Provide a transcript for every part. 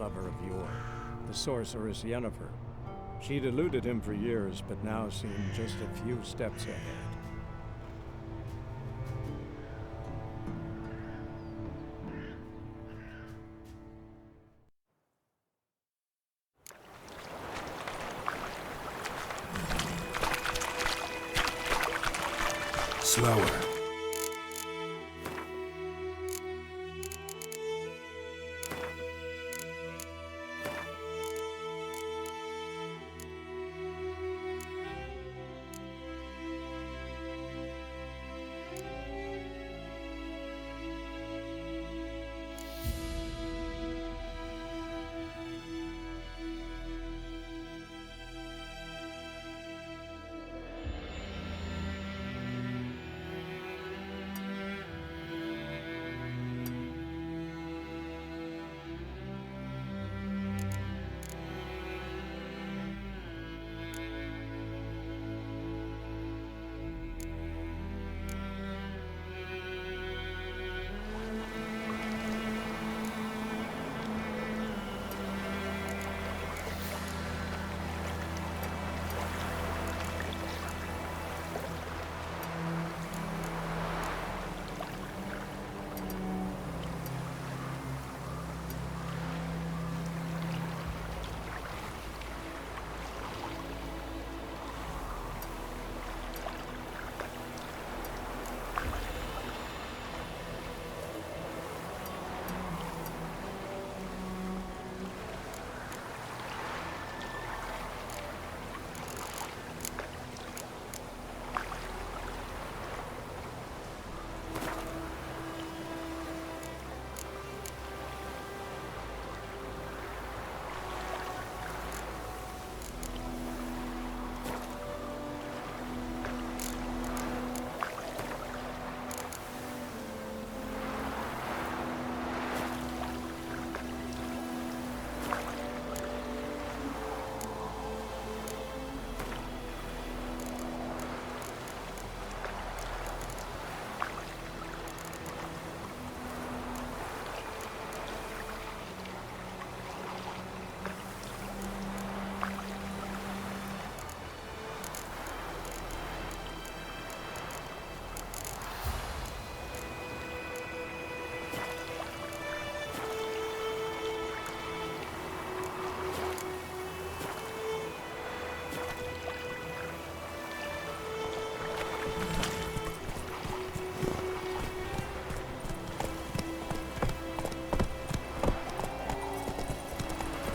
lover of yore, the sorceress Yennefer. She'd eluded him for years, but now seemed just a few steps ahead. Slower.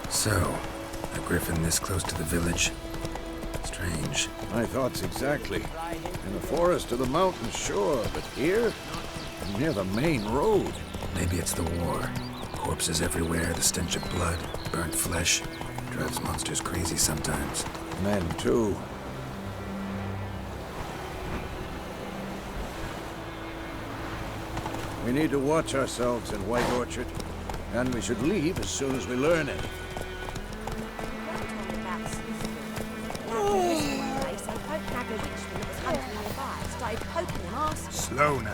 So, a griffin this close to the village. Strange. My thoughts exactly. In the forest or the mountains, sure, but here? Near the main road. Maybe it's the war. Corpses everywhere, the stench of blood, burnt flesh. Drives monsters crazy sometimes. Men, too. We need to watch ourselves in White Orchard, and we should leave as soon as we learn it. Slow now.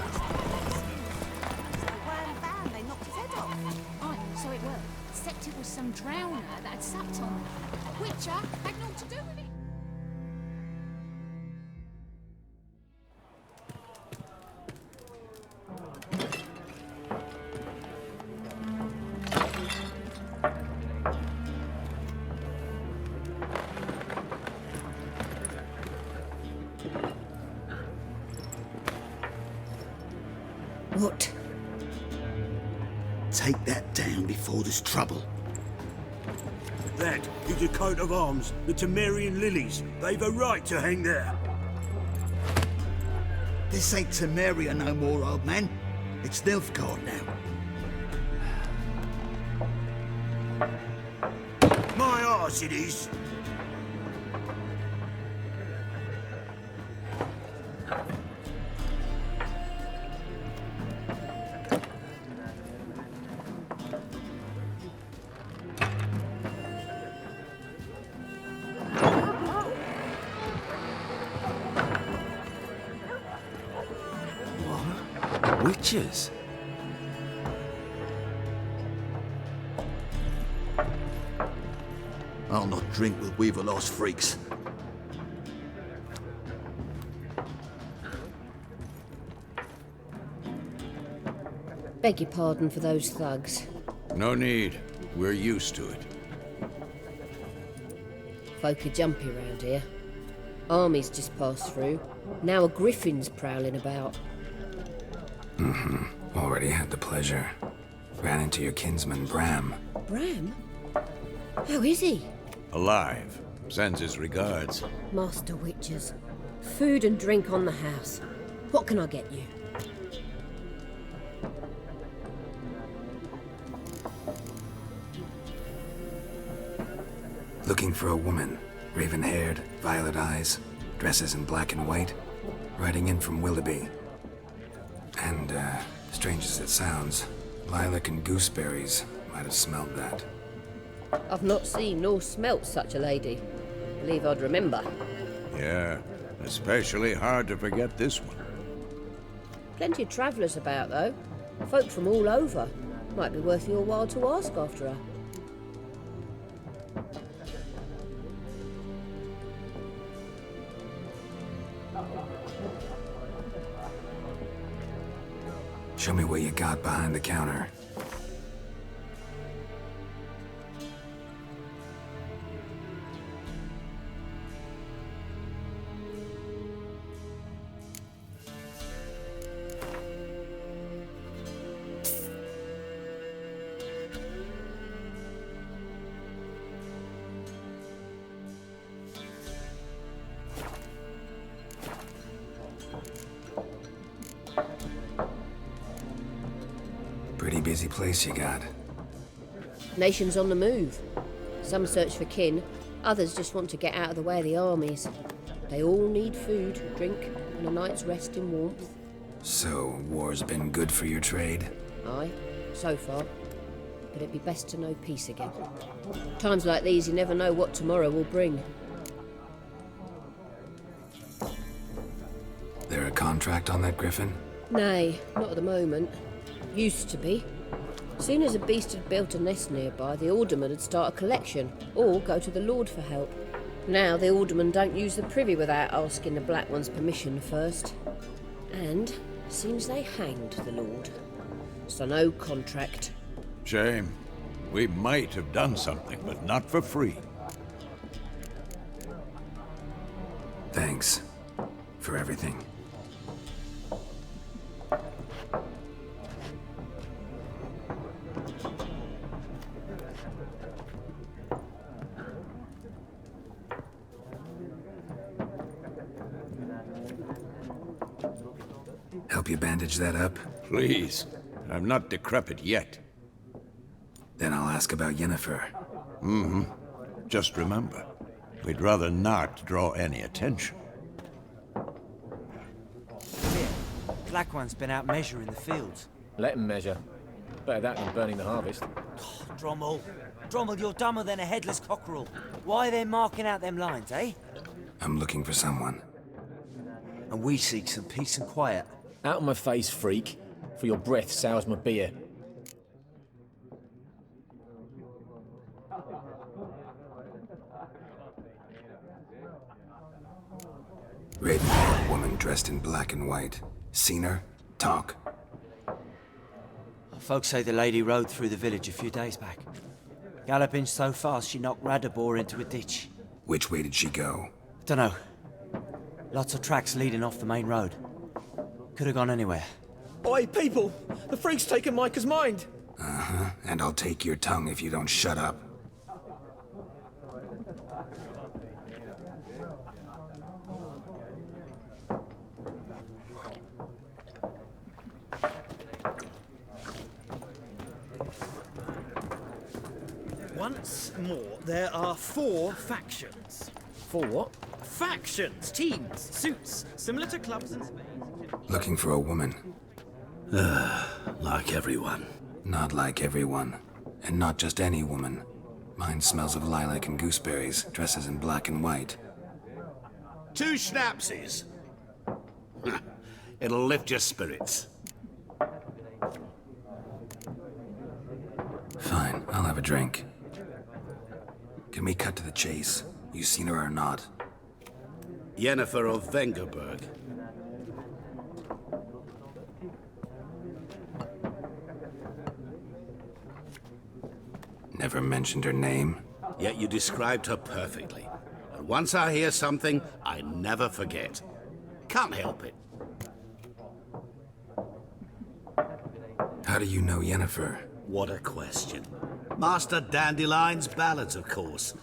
Aye, so it were. Except it was some drowner that had supped on them. Witcher had naught to do with it. What? Take that down before there's trouble. That is a coat of arms, the Temerian lilies. They've a right to hang there. This ain't Temeria no more, old man. It's Nilfgaard now. My arse it is. Witches? I'll not drink with Weaver-lost freaks. Beg your pardon for those thugs. No need. We're used to it. Folk are jumpy round here. Armies just passed through. Now a griffin's prowling about. Already had the pleasure. Ran into your kinsman, Bram. Bram? How is he? Alive. Sends his regards. Master Witchers. Food and drink on the house. What can I get you? Looking for a woman. Raven-haired, violet eyes, dresses in black and white. Riding in from Willoughby. And, strange as it sounds, lilac and gooseberries might have smelled that. I've not seen nor smelt such a lady. Believe I'd remember. Yeah, especially hard to forget this one. Plenty of travellers about, though. Folk from all over. Might be worth your while to ask after her. Show me what you got behind the counter. Pretty busy place you got. Nations on the move. Some search for kin, others just want to get out of the way of the armies. They all need food, drink, and a night's rest in warmth. So, war's been good for your trade? Aye, so far. But it'd be best to know peace again. Times like these, you never know what tomorrow will bring. There a contract on that griffin? Nay, not at the moment. Used to be. Soon as a beast had built a nest nearby, the alderman would start a collection, or go to the Lord for help. Now the alderman don't use the privy without asking the Black One's permission first. And seems they hanged the Lord. So no contract. Shame. We might have done something, but not for free. Thanks. For everything. Help you bandage that up? Please. I'm not decrepit yet. Then I'll ask about Yennefer. Just remember, we'd rather not draw any attention. Black One's been out measuring the fields. Let him measure. Better that than burning the harvest. Drommel. Drommel, you're dumber than a headless cockerel. Why are they marking out them lines, eh? I'm looking for someone. And we seek some peace and quiet. Out of my face, freak. For your breath sours my beer. Raven-haired woman dressed in black and white. Seen her? Talk. Folks say the lady rode through the village a few days back. Galloping so fast she knocked Radabor into a ditch. Which way did she go? Dunno. Lots of tracks leading off the main road. Could have gone anywhere. Oi, people! The freak's taken Micah's mind! Uh-huh. And I'll take your tongue if you don't shut up. Once more, there are 4 factions. 4 what? Factions, teams, suits, similar to clubs and spades. Looking for a woman. Like everyone. Not like everyone. And not just any woman. Mine smells of lilac and gooseberries, dresses in black and white. 2 schnapsies. It'll lift your spirits. Fine, I'll have a drink. Can we cut to the chase? You seen her or not? Yennefer of Vengerberg. Never mentioned her name? Yet you described her perfectly. And once I hear something, I never forget. Can't help it. How do you know Yennefer? What a question. Master Dandelion's ballads, of course.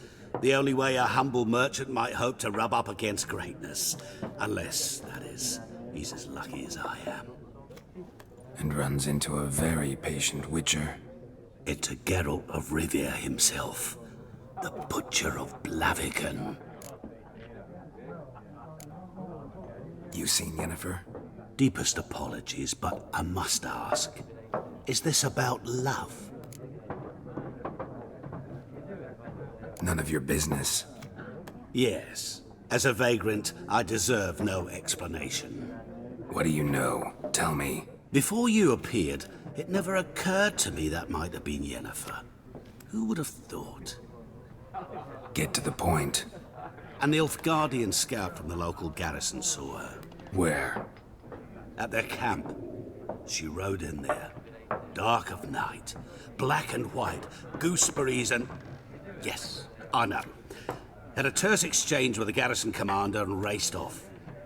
The only way a humble merchant might hope to rub up against greatness. Unless, that is, he's as lucky as I am. And runs into a very patient Witcher. It's a Geralt of Rivia himself. The Butcher of Blaviken. You seen Yennefer? Deepest apologies, but I must ask. Is this about love? None of your business. Yes. As a vagrant, I deserve no explanation. What do you know? Tell me. Before you appeared, it never occurred to me that might have been Yennefer. Who would have thought? Get to the point. An Nilfgaardian scout from the local garrison saw her. Where? At their camp. She rode in there. Dark of night. Black and white. Gooseberries and... Yes, I know. Had a terse exchange with the garrison commander and raced off.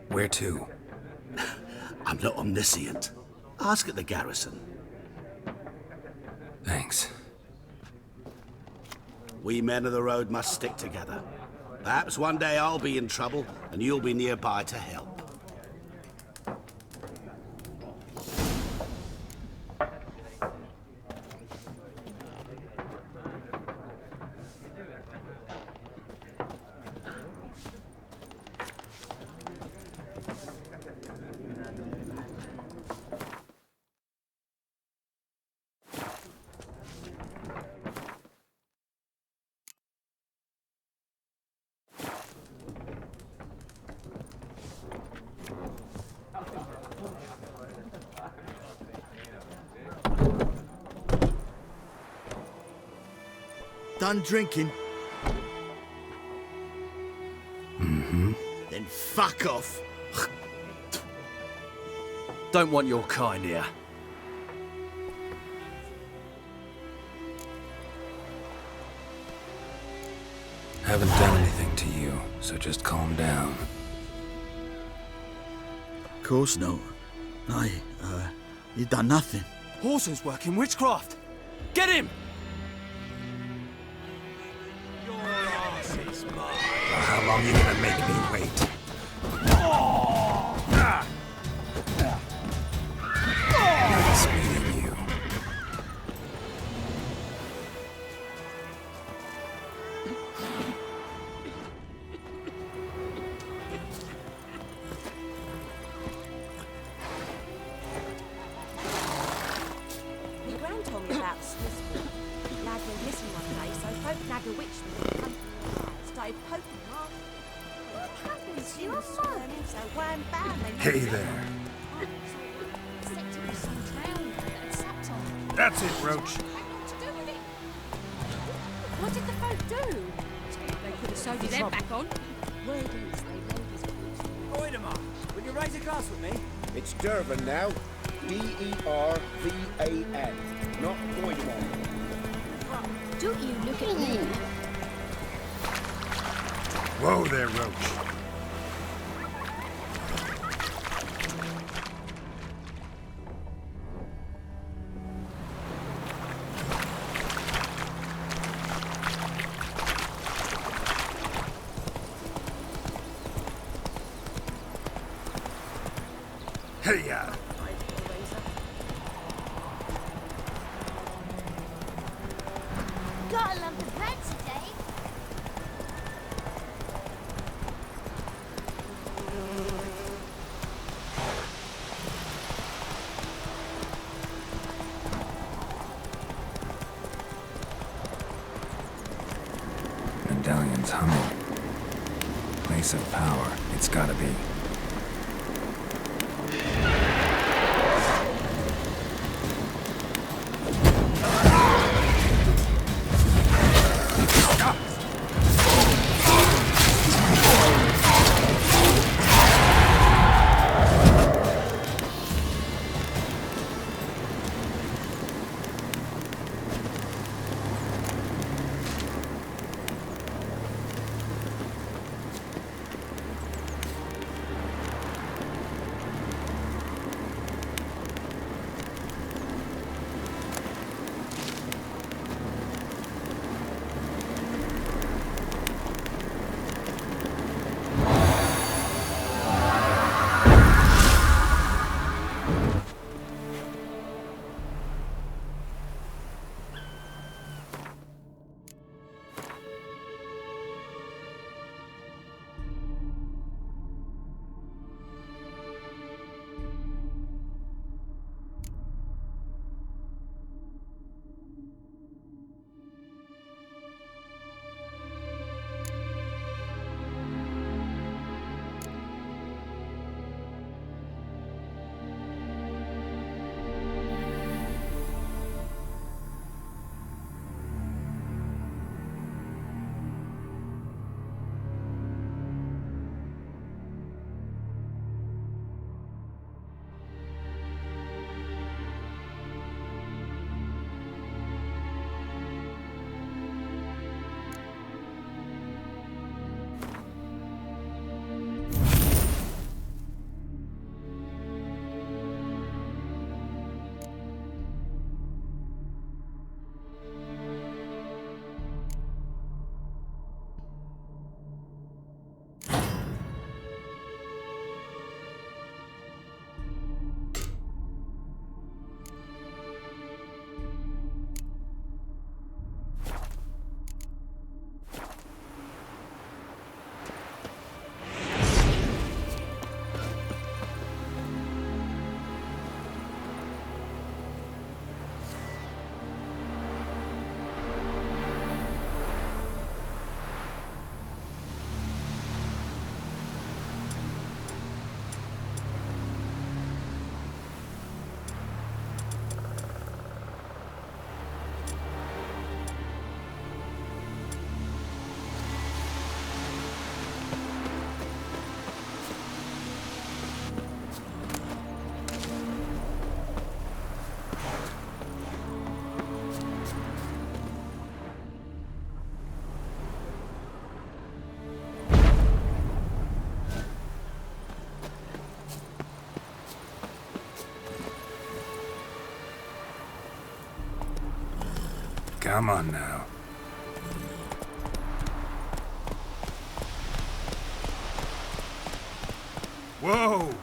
Where to? I'm not omniscient. Ask at the garrison. Thanks. We men of the road must stick together. Perhaps one day I'll be in trouble and you'll be nearby to help. Done drinking? Mm-hmm. Then fuck off. Don't want your kind here. Haven't done anything to you, so just calm down. Of course not. You done nothing. Horson's working witchcraft. Get him! How long you gonna make me wait? Nice meeting you. My gran told me about Smithville. Lad went missing one day, so folk nagged a witch with him. Started poking hard. What happened to your mum? So wham bam and... Hey there. Said it was some drowner that had sapped on them. That's it, Roach. Had naught to do with it. What did the folk do? They could have sewed his head back on. Word is they laid his boots. Oidemar, will you raise a glass with me? It's Dervan now. D-E-R-V-A-N. Not Oidemar. Don't you look at me. Whoa there, Roach. Hey-ya! Got a lump of bread today. Medallion's humming. Place of power. It's gotta be. Come on now. Whoa!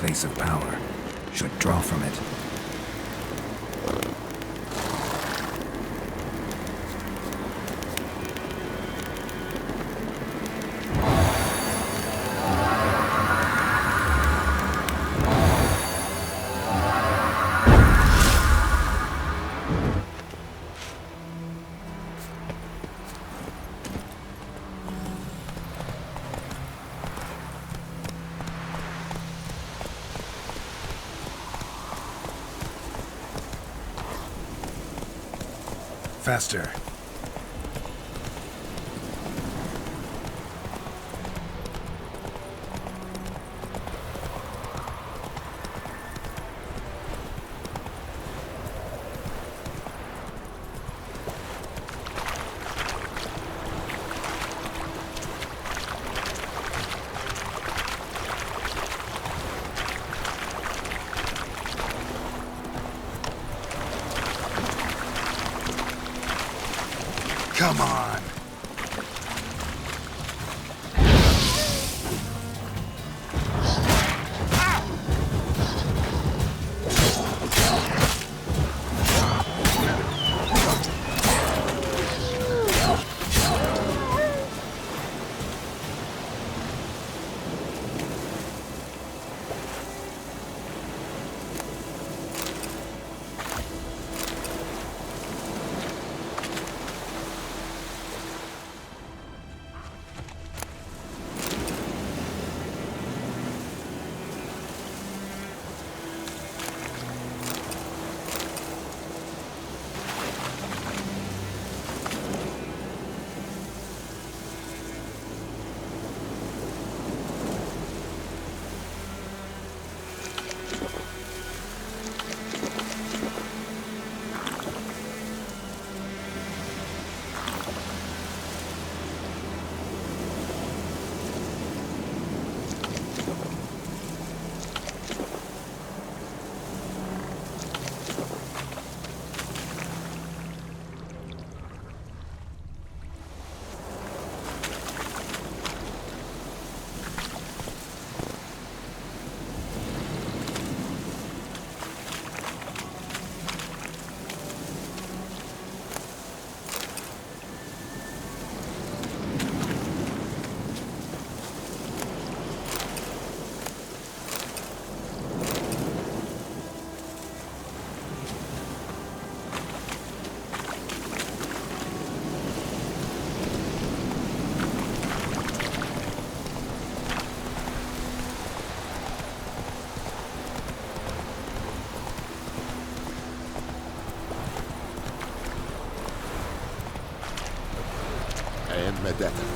Place of power. Should draw from it. Faster. Come on. and Medetta.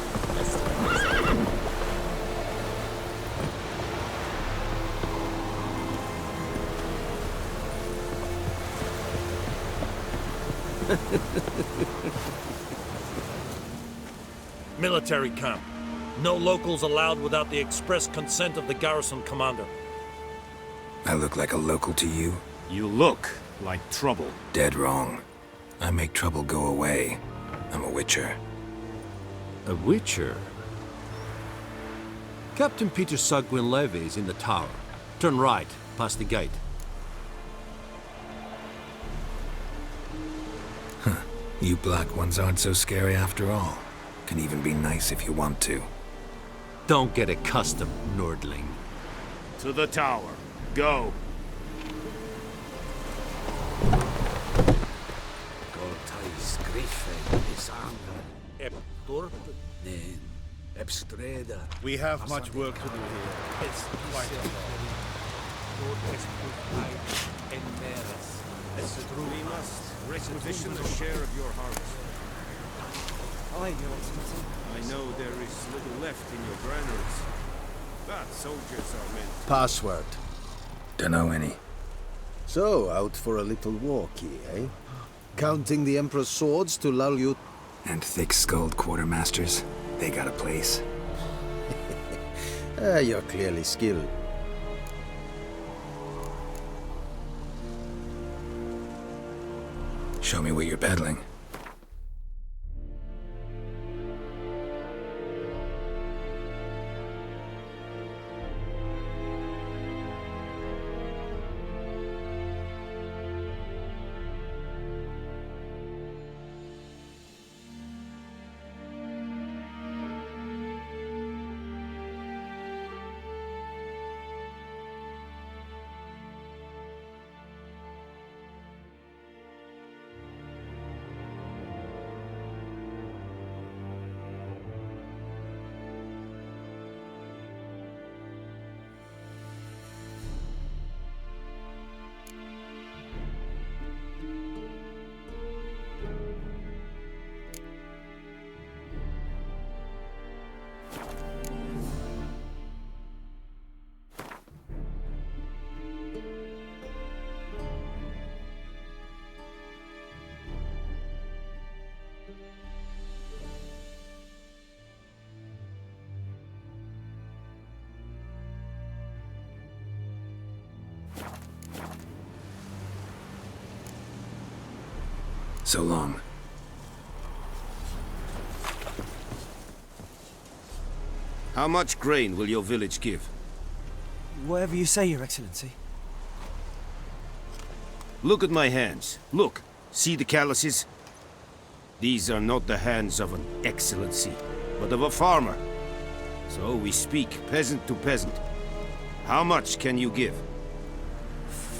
Military camp. No locals allowed without the express consent of the garrison commander. I look like a local to you? You look like trouble. Dead wrong. I make trouble go away. I'm a Witcher. A Witcher? Captain Peter Sagwin Levy is in the tower. Turn right, past the gate. Huh. You black ones aren't so scary after all. Can even be nice if you want to. Don't get accustomed, Nordling. To the tower. Go. Cortais grife is Ebstreda. We have much work to do here. It's quite we must requisition a share of your harvest. I know there is little left in your granaries, but soldiers are meant. Password. Dunno any. So, out for a little walkie, eh? Counting the Emperor's swords to lull you... And thick-skulled quartermasters. They got a place. You're clearly skilled. Show me what you're peddling. So long. How much grain will your village give? Whatever you say, Your Excellency. Look at my hands. Look. See the calluses? These are not the hands of an excellency, but of a farmer. So we speak peasant to peasant. How much can you give?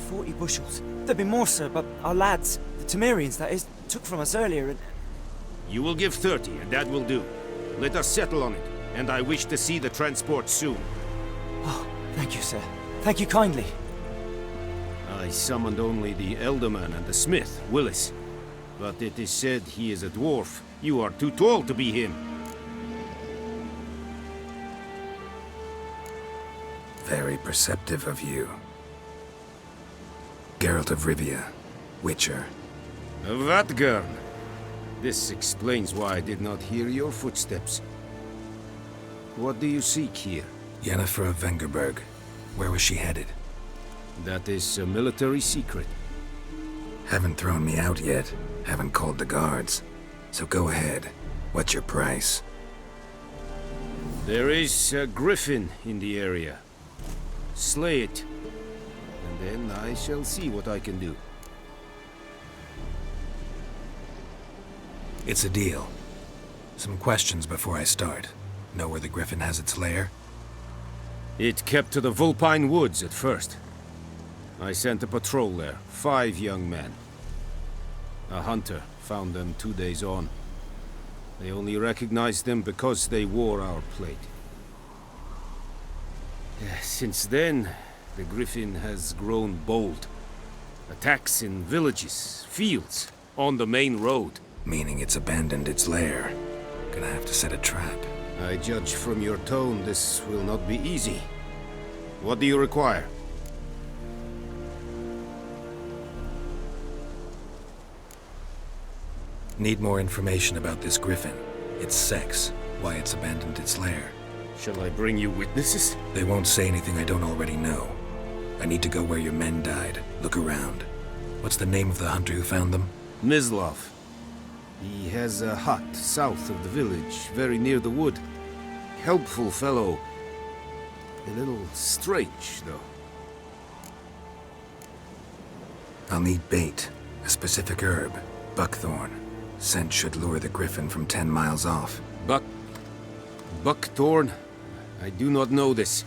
40 bushels. There'd be more, sir, but our lads, the Temerians, that is, took from us earlier and... You will give 30, and that will do. Let us settle on it, and I wish to see the transport soon. Oh, thank you, sir. Thank you kindly. I summoned only the Elderman and the smith, Willis. But it is said he is a dwarf. You are too tall to be him. Very perceptive of you. Geralt of Rivia, Witcher. Vatgern. This explains why I did not hear your footsteps. What do you seek here? Yennefer of Vengerberg. Where was she headed? That is a military secret. Haven't thrown me out yet. Haven't called the guards. So go ahead. What's your price? There is a griffin in the area. Slay it. And then I shall see what I can do. It's a deal. Some questions before I start. Know where the griffin has its lair? It kept to the Vulpine Woods at first. I sent a patrol there, 5 young men. A hunter found them 2 days on. They only recognized them because they wore our plate. Since then, the griffin has grown bold. Attacks in villages, fields, on the main road. Meaning it's abandoned its lair. Gonna have to set a trap. I judge from your tone this will not be easy. What do you require? Need more information about this griffin. Its sex, why it's abandoned its lair. Shall I bring you witnesses? They won't say anything I don't already know. I need to go where your men died. Look around. What's the name of the hunter who found them? Mislav. He has a hut south of the village, very near the wood. Helpful fellow. A little strange, though. I'll need bait. A specific herb. Buckthorn. Scent should lure the griffin from 10 miles off. Buckthorn? I do not know this.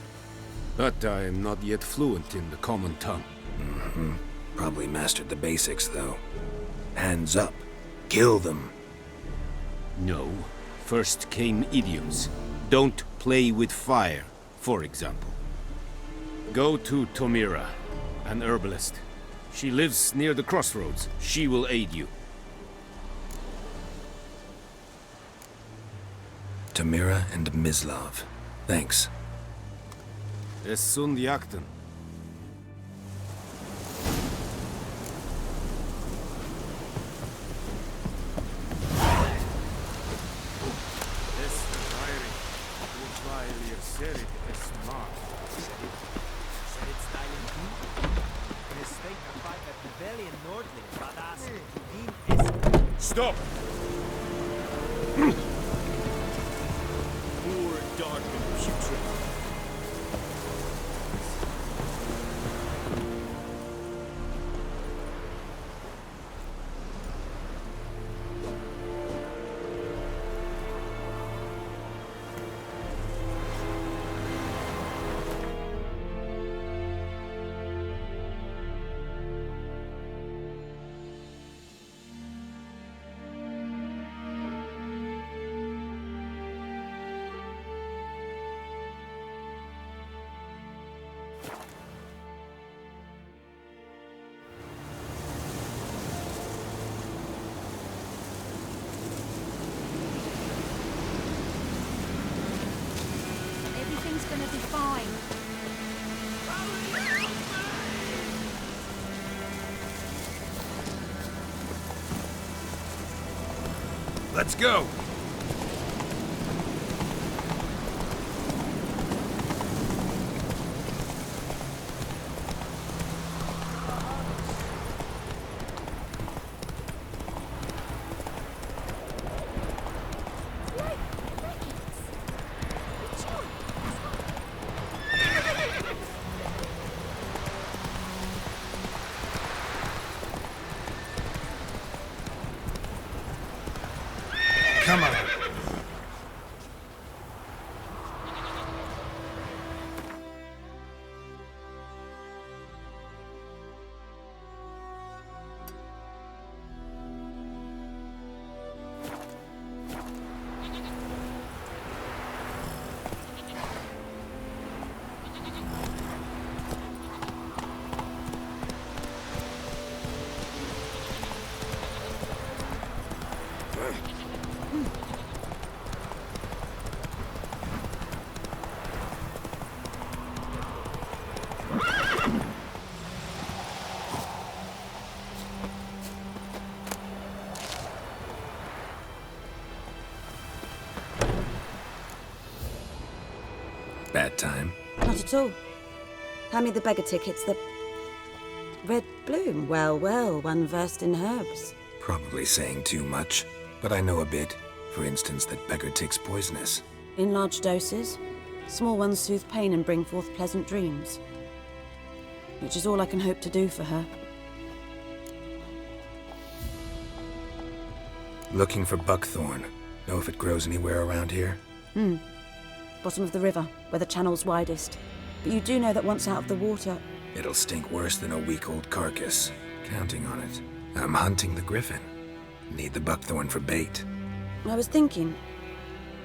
But I am not yet fluent in the common tongue. Mm-hmm. Probably mastered the basics, though. Hands up. Kill them. No. First came idioms. Don't play with fire, for example. Go to Tomira, an herbalist. She lives near the crossroads. She will aid you. Tomira and Mislav. Thanks. Es sunt jakten. Stop! Poor, dark, and putrid. Everything's gonna be fine. Let's go! Come on. Bad time. Not at all. Hand me the beggar tickets, the red bloom. Well, well, one versed in herbs. Probably saying too much, but I know a bit. For instance, that beggar tick's poisonous. In large doses. Small ones soothe pain and bring forth pleasant dreams. Which is all I can hope to do for her. Looking for buckthorn. Know if it grows anywhere around here? Bottom of the river, where the channel's widest. But you do know that once out of the water... It'll stink worse than a week-old carcass. Counting on it. I'm hunting the griffin. Need the buckthorn for bait. I was thinking...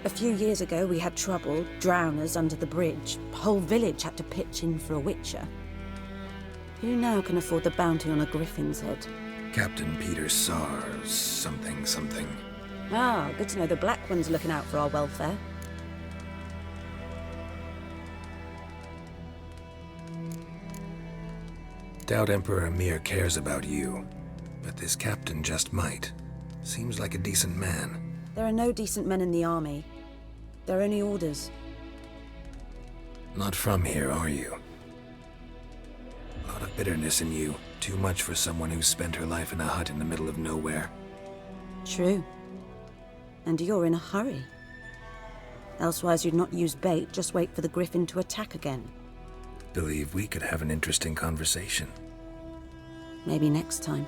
A few years ago we had trouble, drowners under the bridge. The whole village had to pitch in for a witcher. Who now can afford the bounty on a griffin's head? Captain Peter Sars, something. Ah, good to know the Black One's looking out for our welfare. Doubt Emperor Emir cares about you, but this captain just might. Seems like a decent man. There are no decent men in the army. They're only orders. Not from here, are you? A lot of bitterness in you. Too much for someone who spent her life in a hut in the middle of nowhere. True. And you're in a hurry. Elsewise you'd not use bait, just wait for the griffin to attack again. Believe we could have an interesting conversation. Maybe next time.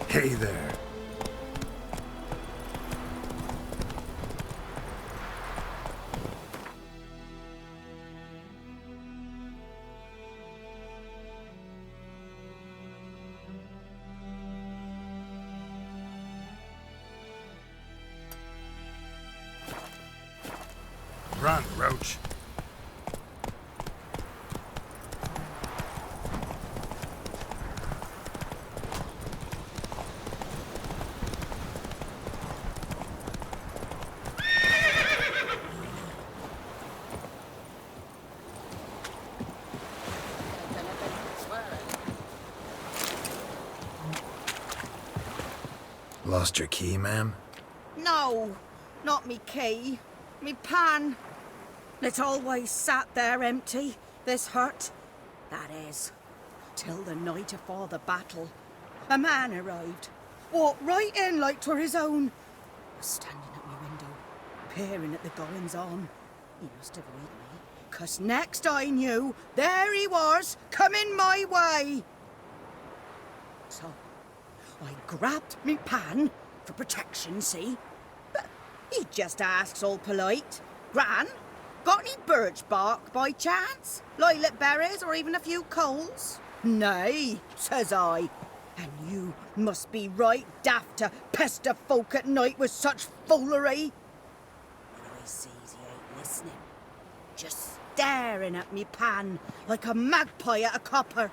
Hey there. Run, Roach. Lost your key, ma'am? No, not me key. Me pan. It's always sat there empty, this hut. That is, till the night afore the battle. A man arrived, walked right in like 'twere his own. Was standing at my window, peering at the goings-on. He must have read me, 'cause next I knew, there he was, coming my way. So, I grabbed me pan, for protection, see? But he just asks all polite, Gran, got any birch bark by chance? Lilac berries or even a few coals? Nay, says I. And you must be right daft to pester folk at night with such foolery. But I sees he ain't listening. Just staring at me pan like a magpie at a copper.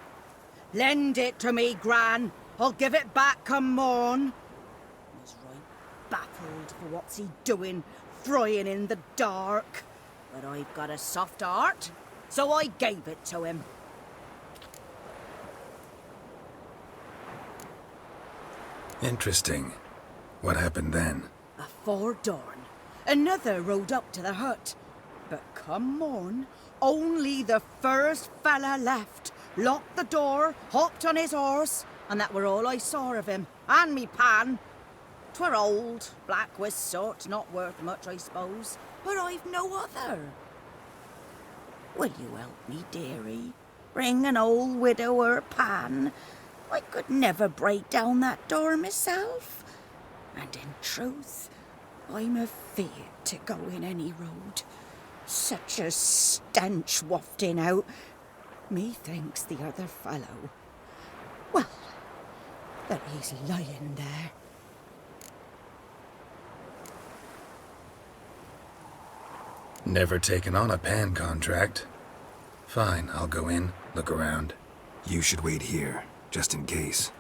Lend it to me, Gran. I'll give it back come morn. Was right baffled for what's he doing, frying in the dark. But I've got a soft heart, so I gave it to him. Interesting. What happened then? Afore dawn, another rode up to the hut. But come morn, only the first fella left, locked the door, hopped on his horse, and that were all I saw of him, and me pan. 'Twere old, black with soot, not worth much, I suppose, but I've no other. Will you help me, dearie? Bring an old widower pan. I could never break down that door myself. And in truth, I'm afeard to go in any road. Such a stench wafting out. Methinks the other fellow, well, that he's lying there. Never taken on a pan contract. Fine, I'll go in, look around. You should wait here, just in case.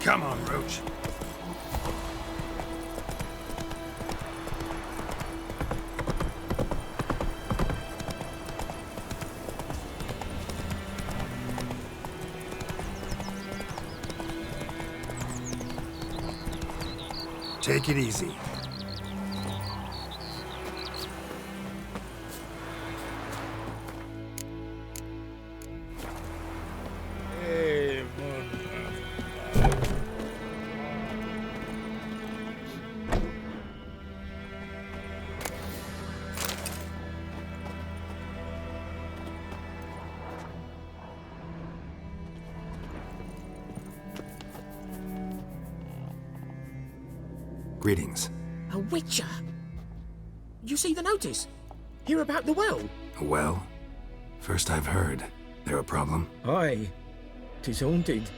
Come on, Roach. Take it easy. Greetings. A Witcher? You see the notice? Hear about the well? A well? First I've heard. There a problem? Aye. 'Tis haunted.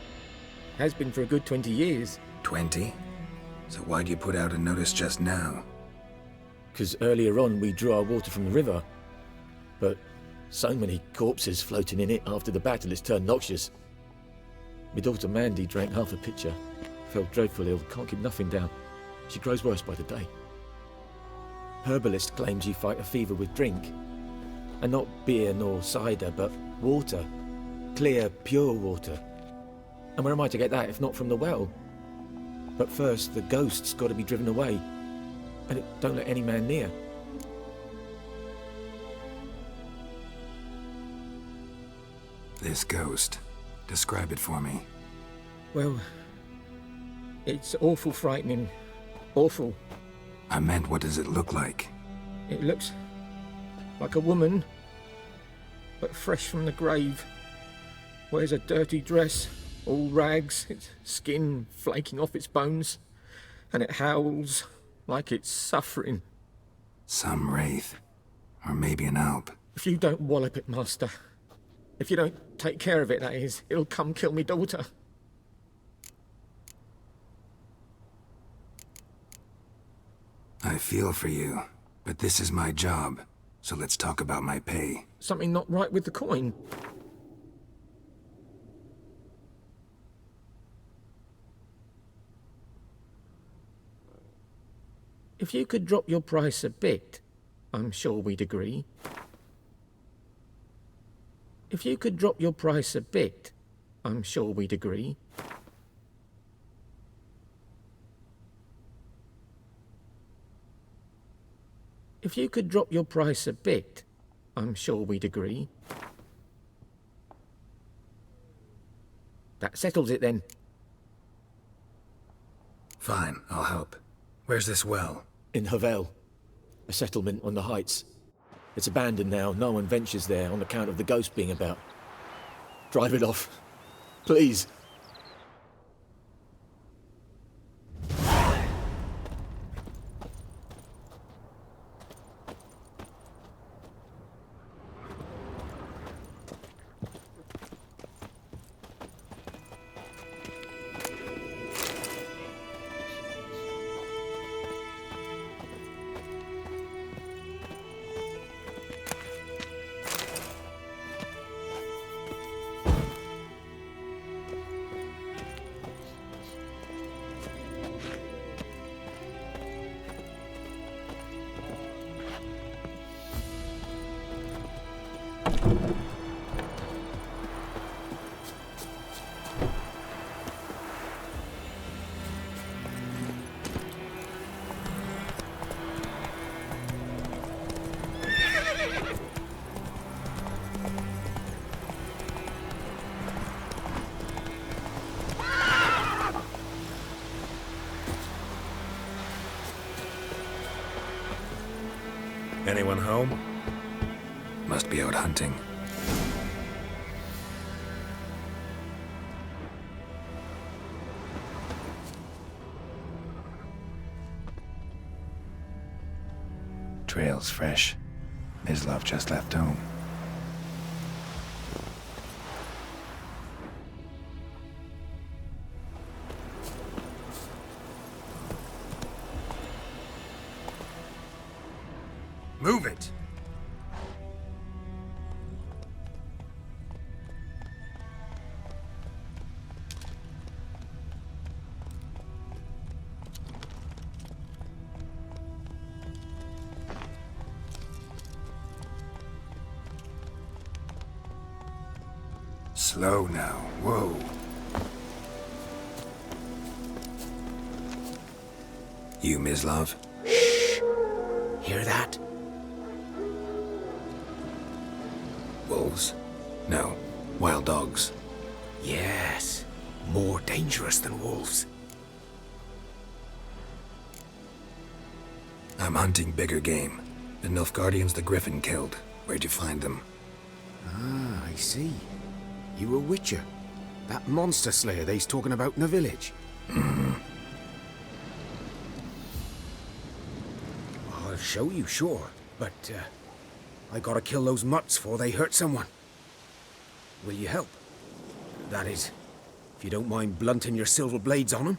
Has been for a good 20 years. 20? So why'd you put out a notice just now? 'Cause earlier on we drew our water from the river. But so many corpses floating in it after the battle it's turned noxious. My daughter Mandy drank half a pitcher. Fell dreadful ill, can't keep nothing down. She grows worse by the day. Herbalist claims you fight a fever with drink. And not beer nor cider, but water. Clear, pure water. And where am I to get that if not from the well? But first, the ghost's got to be driven away. And it don't let any man near. This ghost. Describe it for me. Well, it's awful frightening. Awful. I meant, what does it look like? It looks like a woman, but fresh from the grave. Wears a dirty dress, all rags, its skin flaking off its bones, and it howls like it's suffering. Some wraith. Or maybe an alp. If you don't wallop it, Master, if you don't take care of it, that is, it'll come kill me daughter. I feel for you, but this is my job, so let's talk about my pay. Something not right with the coin. If you could drop your price a bit, I'm sure we'd agree. If you could drop your price a bit, I'm sure we'd agree. If you could drop your price a bit, I'm sure we'd agree. That settles it then. Fine, I'll help. Where's this well? In Havel, a settlement on the heights. It's abandoned now, no one ventures there on account of the ghost being about. Drive it off, please. Anyone home? Must be out hunting. Trail's fresh. Mislav just left home. Move it! Slow now. Whoa. You, Mislav? Hear that? Wolves? No. Wild dogs. Yes. More dangerous than wolves. I'm hunting bigger game. The Nilfgaardians the Griffin killed. Where'd you find them? Ah, I see. You a Witcher. That monster slayer they's talking about in the village. Mm-hmm. I'll show you, sure. But, I gotta kill those mutts before they hurt someone. Will you help? That is, if you don't mind blunting your silver blades on them.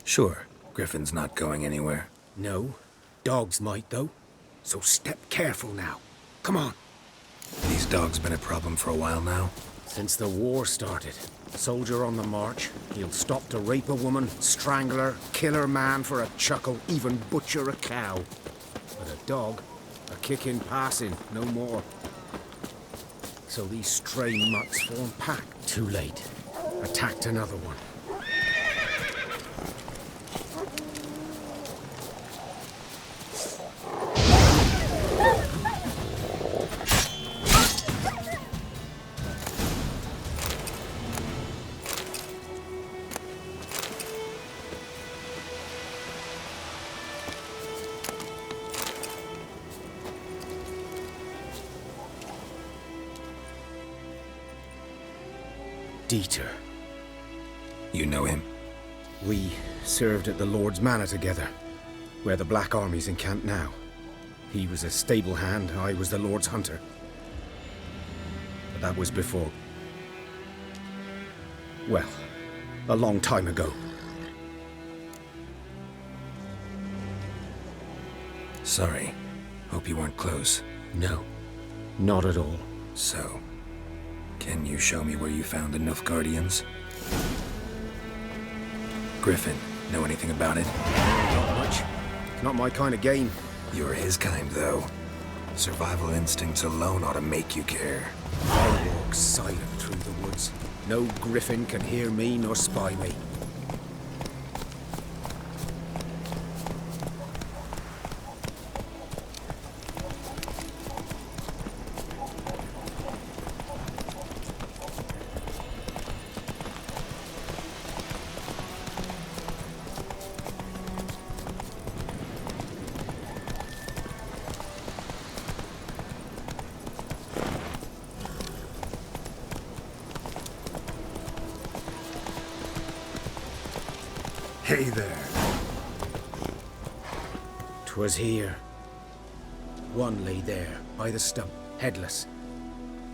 Sure. Griffin's not going anywhere. No. Dogs might, though. So step careful now. Come on. These dogs been a problem for a while now? Since the war started. Soldier on the march. He'll stop to rape a woman, strangle her, kill her man for a chuckle, even butcher a cow. But a dog, a kick in passing, no more. So these stray mutts form pack. Too late. Attacked another one. Dieter. You know him? We served at the Lord's Manor together, where the Black Army's encamped now. He was a stable hand, I was the Lord's hunter. But that was before... well, a long time ago. Sorry. Hope you weren't close. No, not at all. So, can you show me where you found the Nilfgaardians? Griffin, know anything about it? Not much. It's not my kind of game. You're his kind, though. Survival instincts alone ought to make you care. I walk silent through the woods. No griffin can hear me nor spy me. Hey there. 'Twas here. One lay there, by the stump, headless.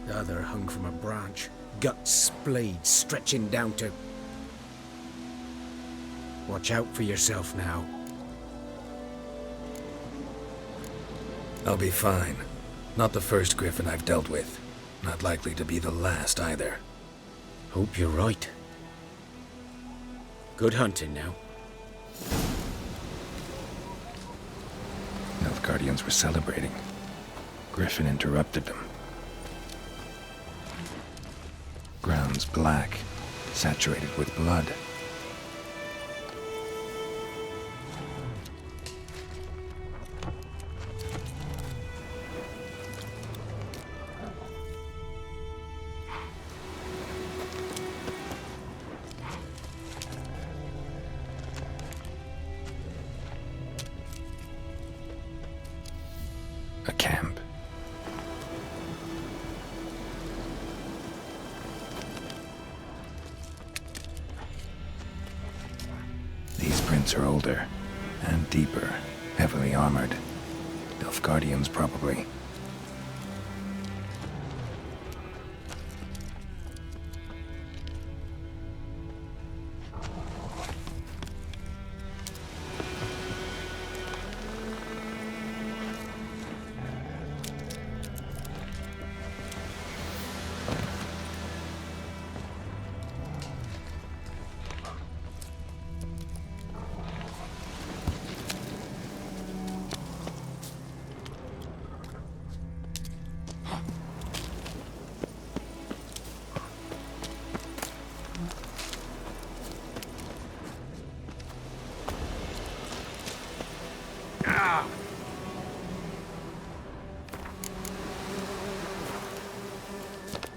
The other hung from a branch, guts splayed, stretching down to... Watch out for yourself now. I'll be fine. Not the first Griffin I've dealt with. Not likely to be the last, either. Hope you're right. Good hunting now. Nilfgaardians were celebrating. Griffin interrupted them. Ground's black, saturated with blood. A camp. These prints are older and deeper, heavily armored. Nilfgaardians, probably.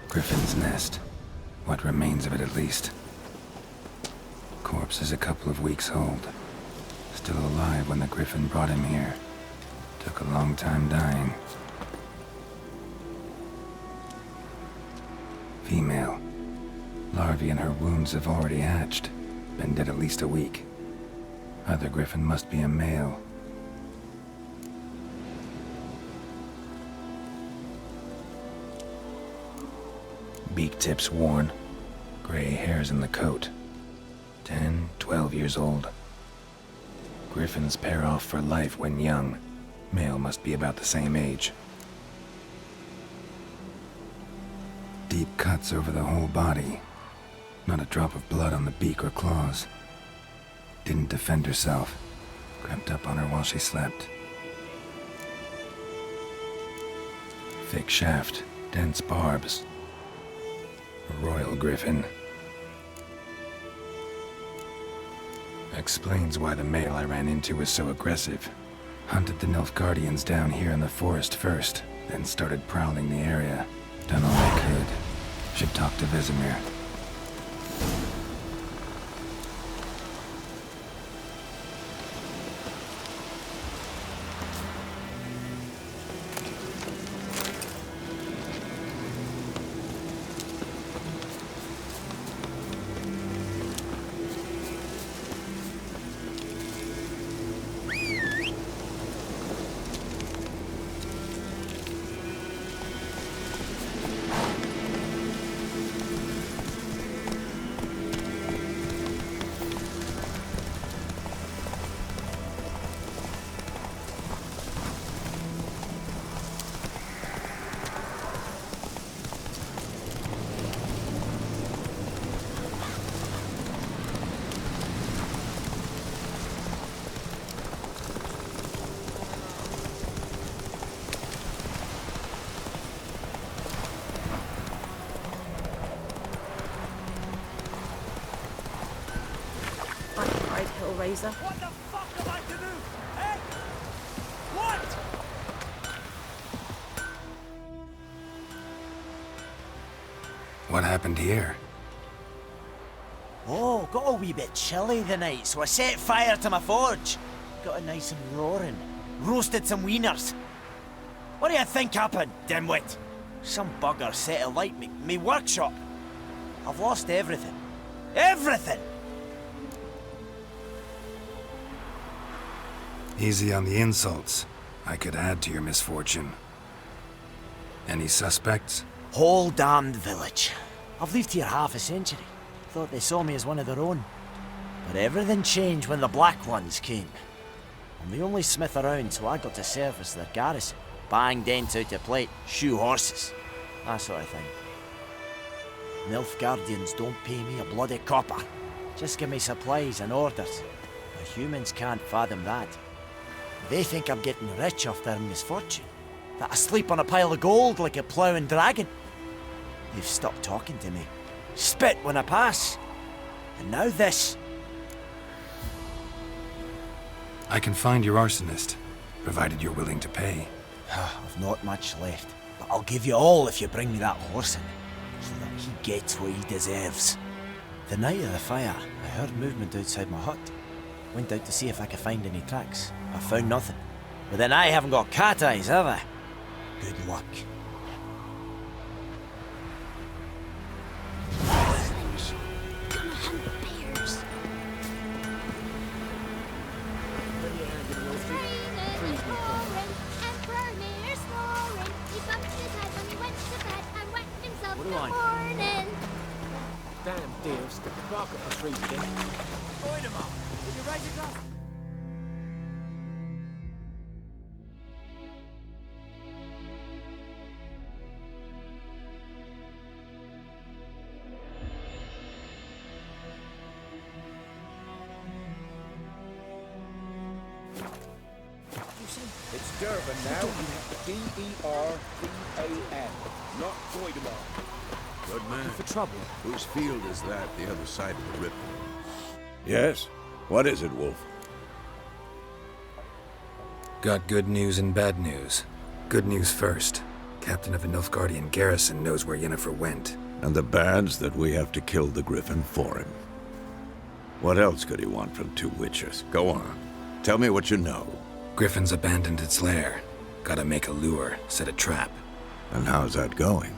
Griffin's nest. What remains of it, at least. Corpse is a couple of weeks old. Still alive when the Griffin brought him here. Took a long time dying. Female. Larvae in her wounds have already hatched. Been dead at least a week. Other Griffin must be a male. Beak tips worn. Gray hairs in the coat. 10, 12 years old. Griffins pair off for life when young. Male must be about the same age. Deep cuts over the whole body. Not a drop of blood on the beak or claws. Didn't defend herself. Crept up on her while she slept. Thick shaft, dense barbs. A royal griffin. Explains why the male I ran into was so aggressive. Hunted the Nilfgaardians down here in the forest first, then started prowling the area. Done all I could. Should talk to Vesemir. Razor. What the fuck am I to do? Eh? What? What happened here? Oh, got a wee bit chilly the night, so I set fire to my forge. Got it nice and roaring. Roasted some wieners. What do you think happened, dimwit? Some bugger set alight me workshop. I've lost everything. Everything! Easy on the insults. I could add to your misfortune. Any suspects? Whole damned village. I've lived here half a century. Thought they saw me as one of their own. But everything changed when the Black Ones came. I'm the only smith around, so I got to service their garrison. Bang dents out of plate, shoe horses. That sort of thing. Nilfgaardians don't pay me a bloody copper. Just give me supplies and orders. The humans can't fathom that. They think I'm getting rich off their misfortune. That I sleep on a pile of gold like a ploughing dragon. They've stopped talking to me. Spit when I pass. And now this. I can find your arsonist, provided you're willing to pay. I've not much left, but I'll give you all if you bring me that horse in, so that he gets what he deserves. The night of the fire, I heard movement outside my hut. Went out to see if I could find any tracks. I found nothing. But then I haven't got cat eyes, have I? Good luck. Gonna hunt bears. Raining, pouring, and Vermeer snoring. He bumped his head when he went to bed and wet himself in the morning. Damn dear, stick the bark up the tree, kid. Wait a moment. Did you raise your glass? It's Durban now. D-E-R-B-A-N, not Voidemar. Good man. For trouble. Whose field is that, the other side of the rip? Yes? What is it, Wolf? Got good news and bad news. Good news first. Captain of a Nilfgaardian garrison knows where Yennefer went. And the bad's that we have to kill the Griffin for him. What else could he want from two witches? Go on. Tell me what you know. Griffin's abandoned its lair. Gotta make a lure, set a trap. And how's that going?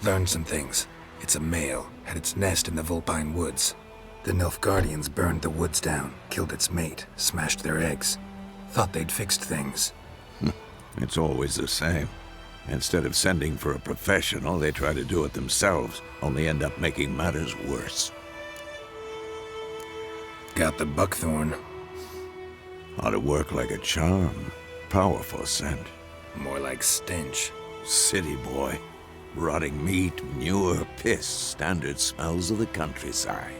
Learned some things. It's a male, had its nest in the Vulpine Woods. The Nilfgaardians burned the woods down, killed its mate, smashed their eggs. Thought they'd fixed things. It's always the same. Instead of sending for a professional, they try to do it themselves, only end up making matters worse. Got the buckthorn. Ought to work like a charm. Powerful scent. More like stench. City boy. Rotting meat, manure, piss, standard smells of the countryside.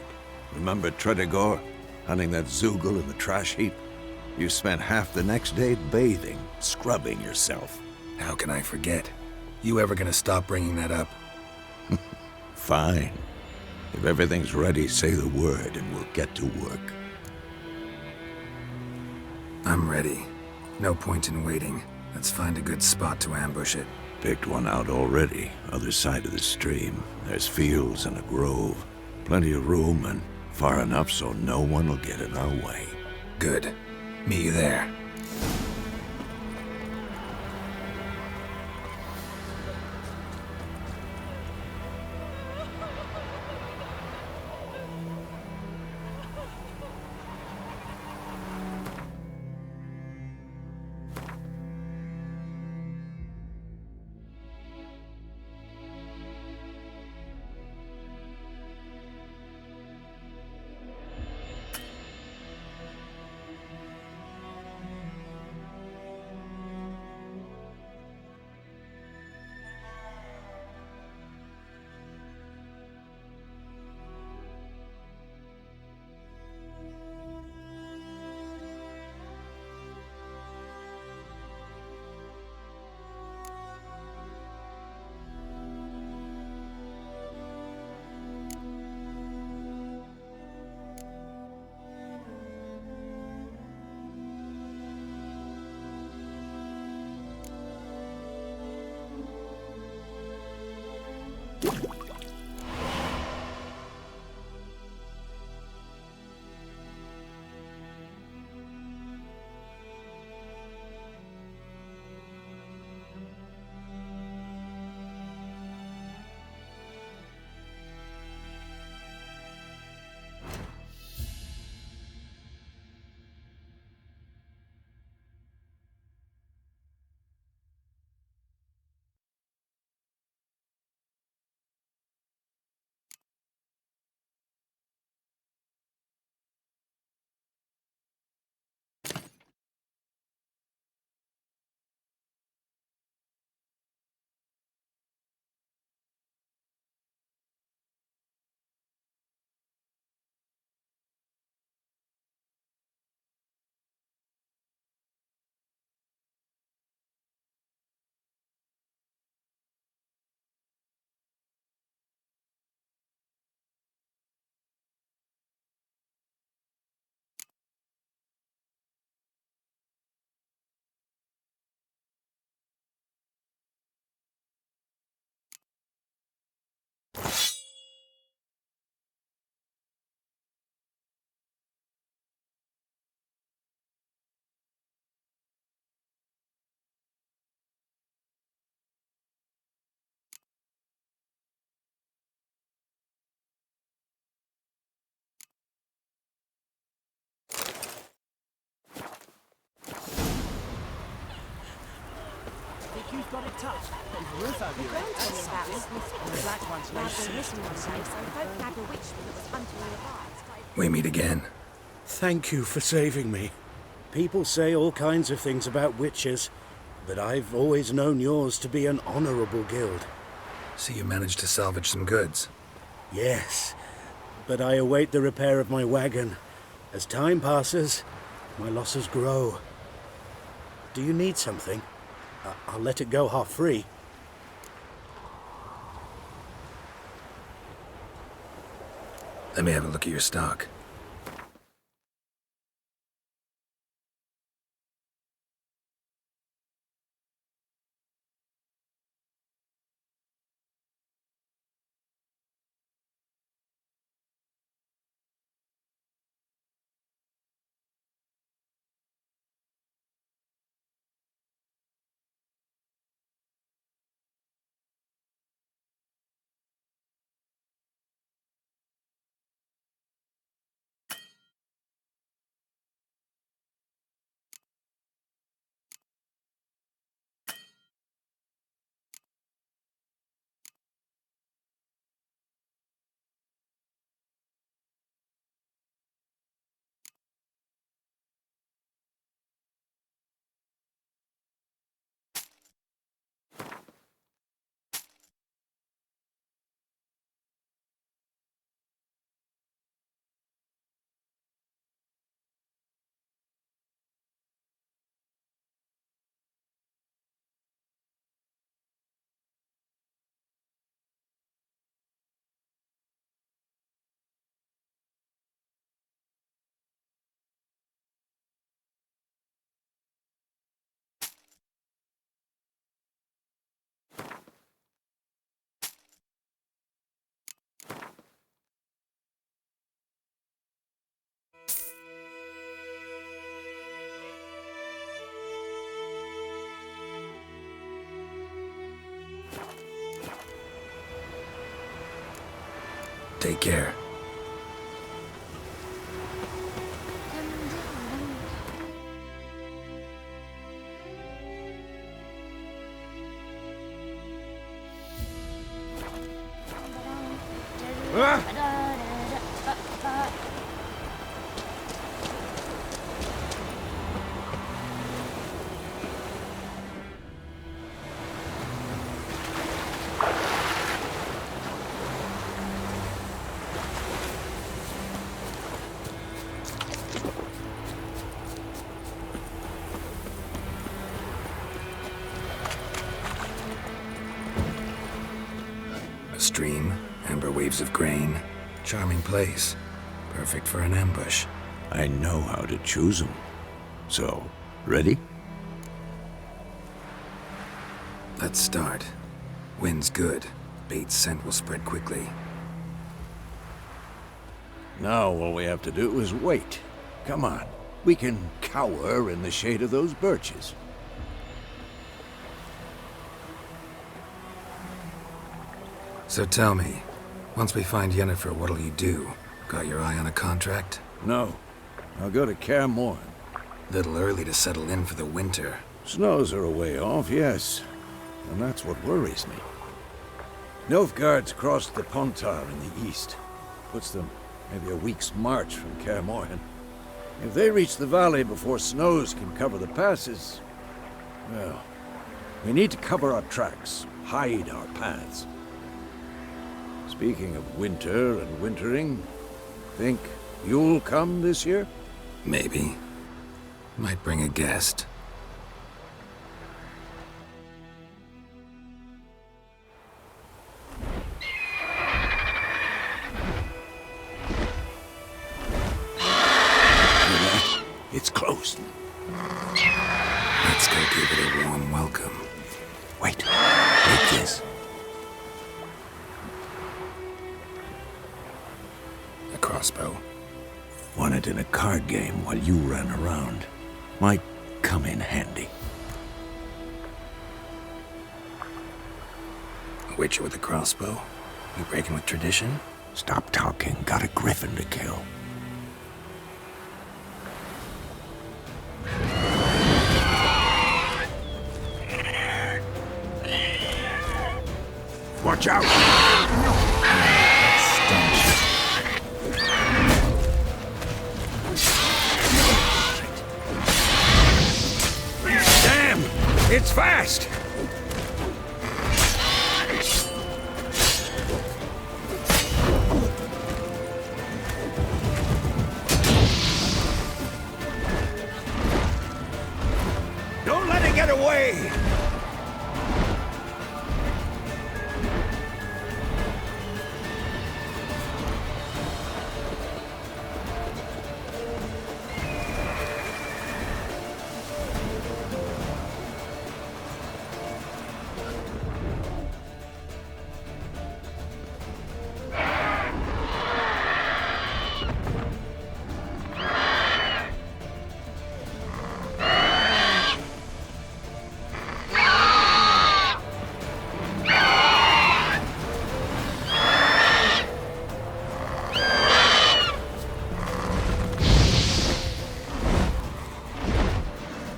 Remember Tredegor? Hunting that Zoogle in the trash heap? You spent half the next day bathing, scrubbing yourself. How can I forget? You ever gonna stop bringing that up? Fine. If everything's ready, say the word and we'll get to work. I'm ready. No point in waiting. Let's find a good spot to ambush it. Picked one out already, other side of the stream. There's fields and a grove. Plenty of room and far enough so no one will get in our way. Good. Meet you there. You've got it tough. There's roof over your head. Told me about this And the black one's no Lad went sense. missing one day, so folk nagged a witchman that was hunting nearby. We meet again. Thank you for saving me. People say all kinds of things about witches, but I've always known yours to be an honorable guild. So you managed to salvage some goods? Yes, but I await the repair of my wagon. As time passes, my losses grow. Do you need something? I'll let it go half free. Let me have a look at your stock. Take care. A stream, amber waves of grain. Charming place. Perfect for an ambush. I know how to choose them. So, ready? Let's start. Wind's good. Bait's scent will spread quickly. Now all we have to do is wait. Come on. We can cower in the shade of those birches. So tell me, once we find Yennefer, what'll you do? Got your eye on a contract? No. I'll go to Kaer Morhen. Little early to settle in for the winter. Snows are a way off, yes. And that's what worries me. Nilfgaard's crossed the Pontar in the east. Puts them maybe a week's march from Kaer Morhen. If they reach the valley before snows can cover the passes, well, we need to cover our tracks, hide our paths. Speaking of winter and wintering, think you'll come this year? Maybe. Might bring a guest. It's closed. Let's go give it a warm welcome. Wait. Take this. A crossbow. Won it in a card game while you ran around. Might come in handy. A witcher with a crossbow? You breaking with tradition? Stop talking. Got a griffin to kill. Watch out! Damn! It's fast! Don't let it get away!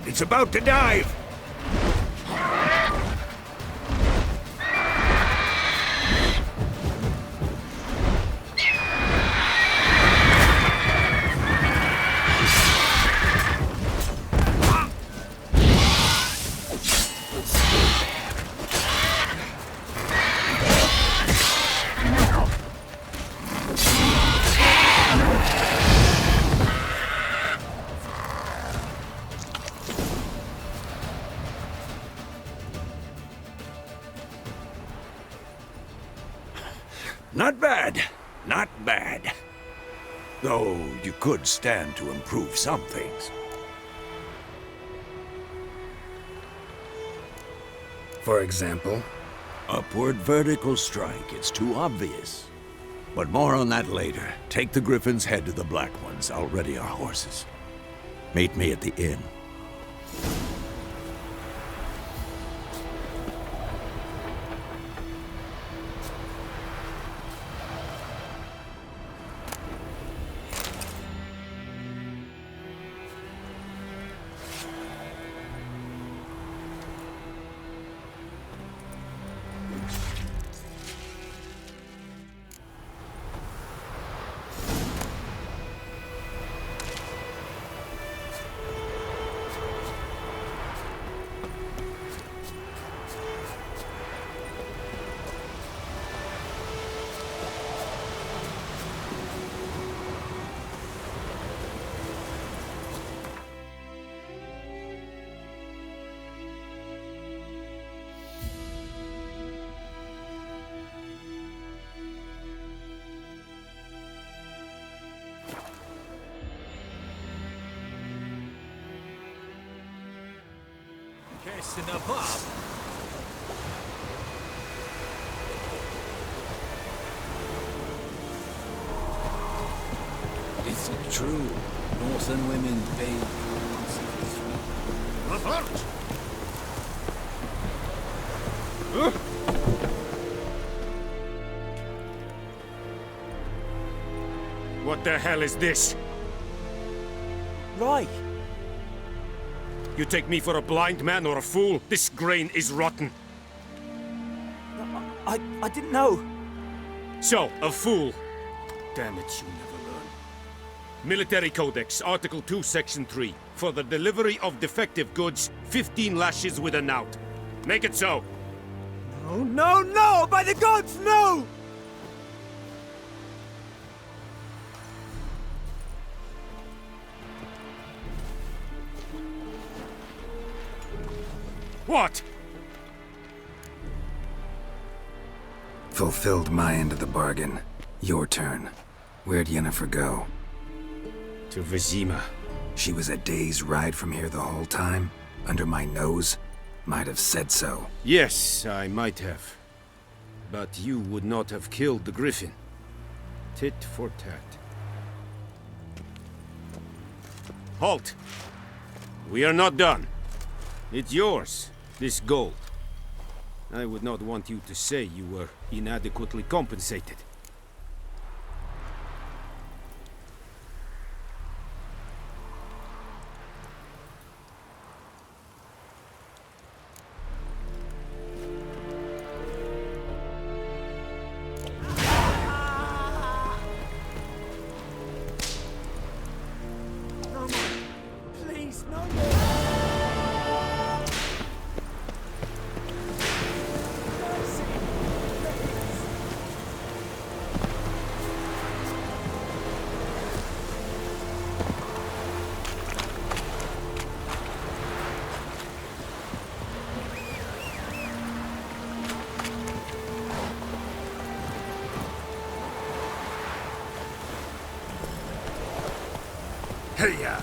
It's about to dive! Not bad. Not bad. Though you could stand to improve some things. For example? Upward vertical strike. It's too obvious. But more on that later. Take the Griffin's head to the Black Ones. I'll ready our horses. Meet me at the inn. Listen up. Is it true? Northern women bathe. What the hell is this? Rye! You take me for a blind man or a fool? This grain is rotten. I didn't know. So, a fool. Damn it, you never learn. Military Codex, Article 2, Section 3. For the delivery of defective goods, 15 lashes with a knout. Make it so. No, no, no! By the gods, no! What? Fulfilled my end of the bargain. Your turn. Where'd Yennefer go? To Vizima. She was a day's ride from here the whole time? Under my nose? Might have said so. Yes, I might have. But you would not have killed the griffin. Tit for tat. Halt! We are not done. It's yours, this gold. I would not want you to say you were inadequately compensated. Hey-ya!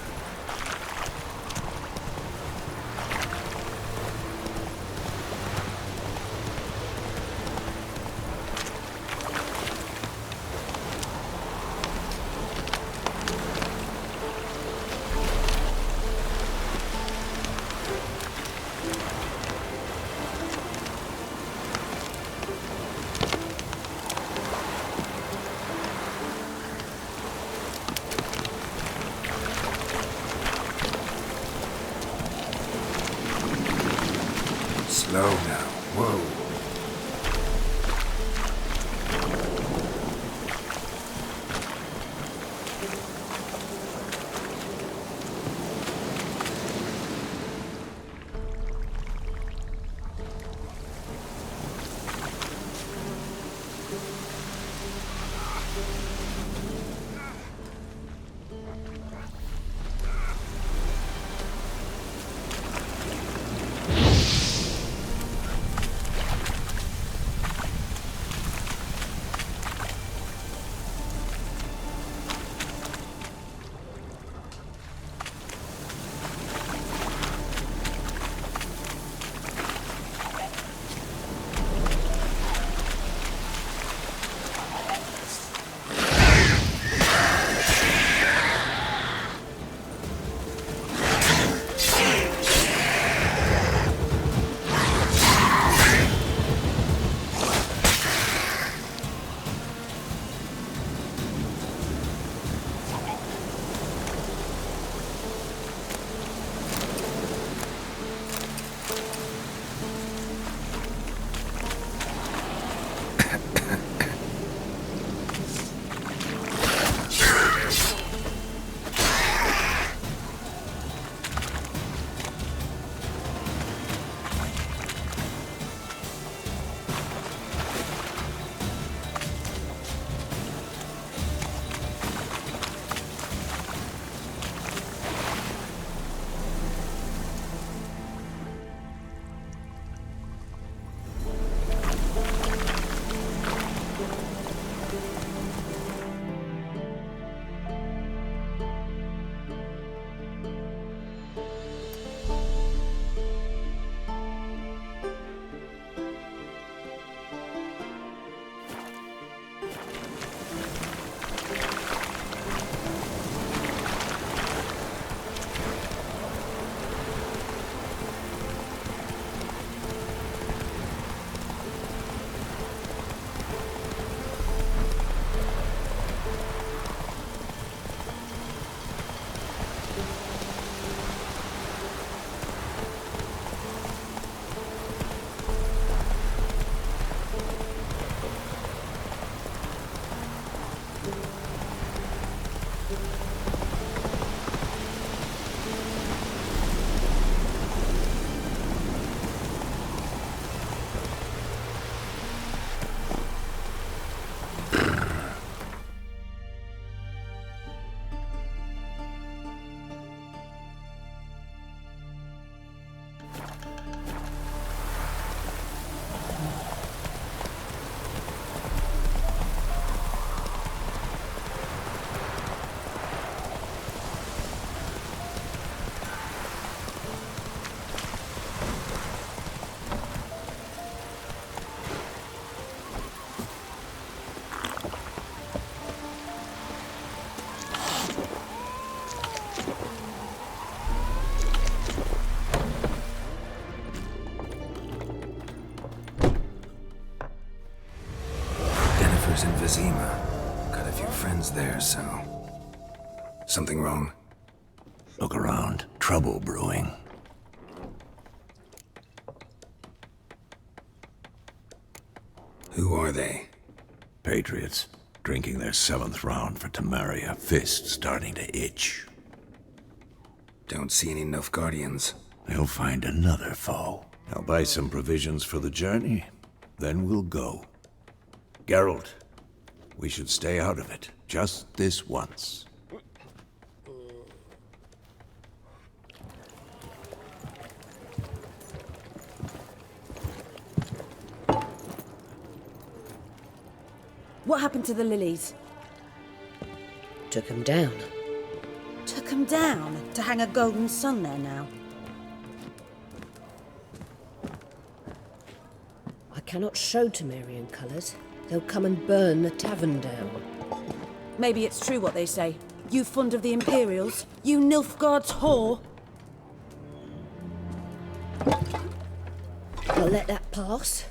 Slow now. Whoa. headquarters in Vizima. Got a few friends there, so... Something wrong? Look around. Trouble brewing. Who are they? Patriots. Drinking their 7th round for Temeria. Fist starting to itch. Don't see any Nilfgaardians. They'll find another foe. I'll buy some provisions for the journey. Then we'll go. Geralt, we should stay out of it. Just this once. What happened to the lilies? Took 'em down. Took 'em down to hang a golden sun there now. I cannot show Temerian colours. They'll come and burn the tavern down. Maybe it's true what they say. You fond of the Imperials? You Nilfgaard's whore? I'll let that pass.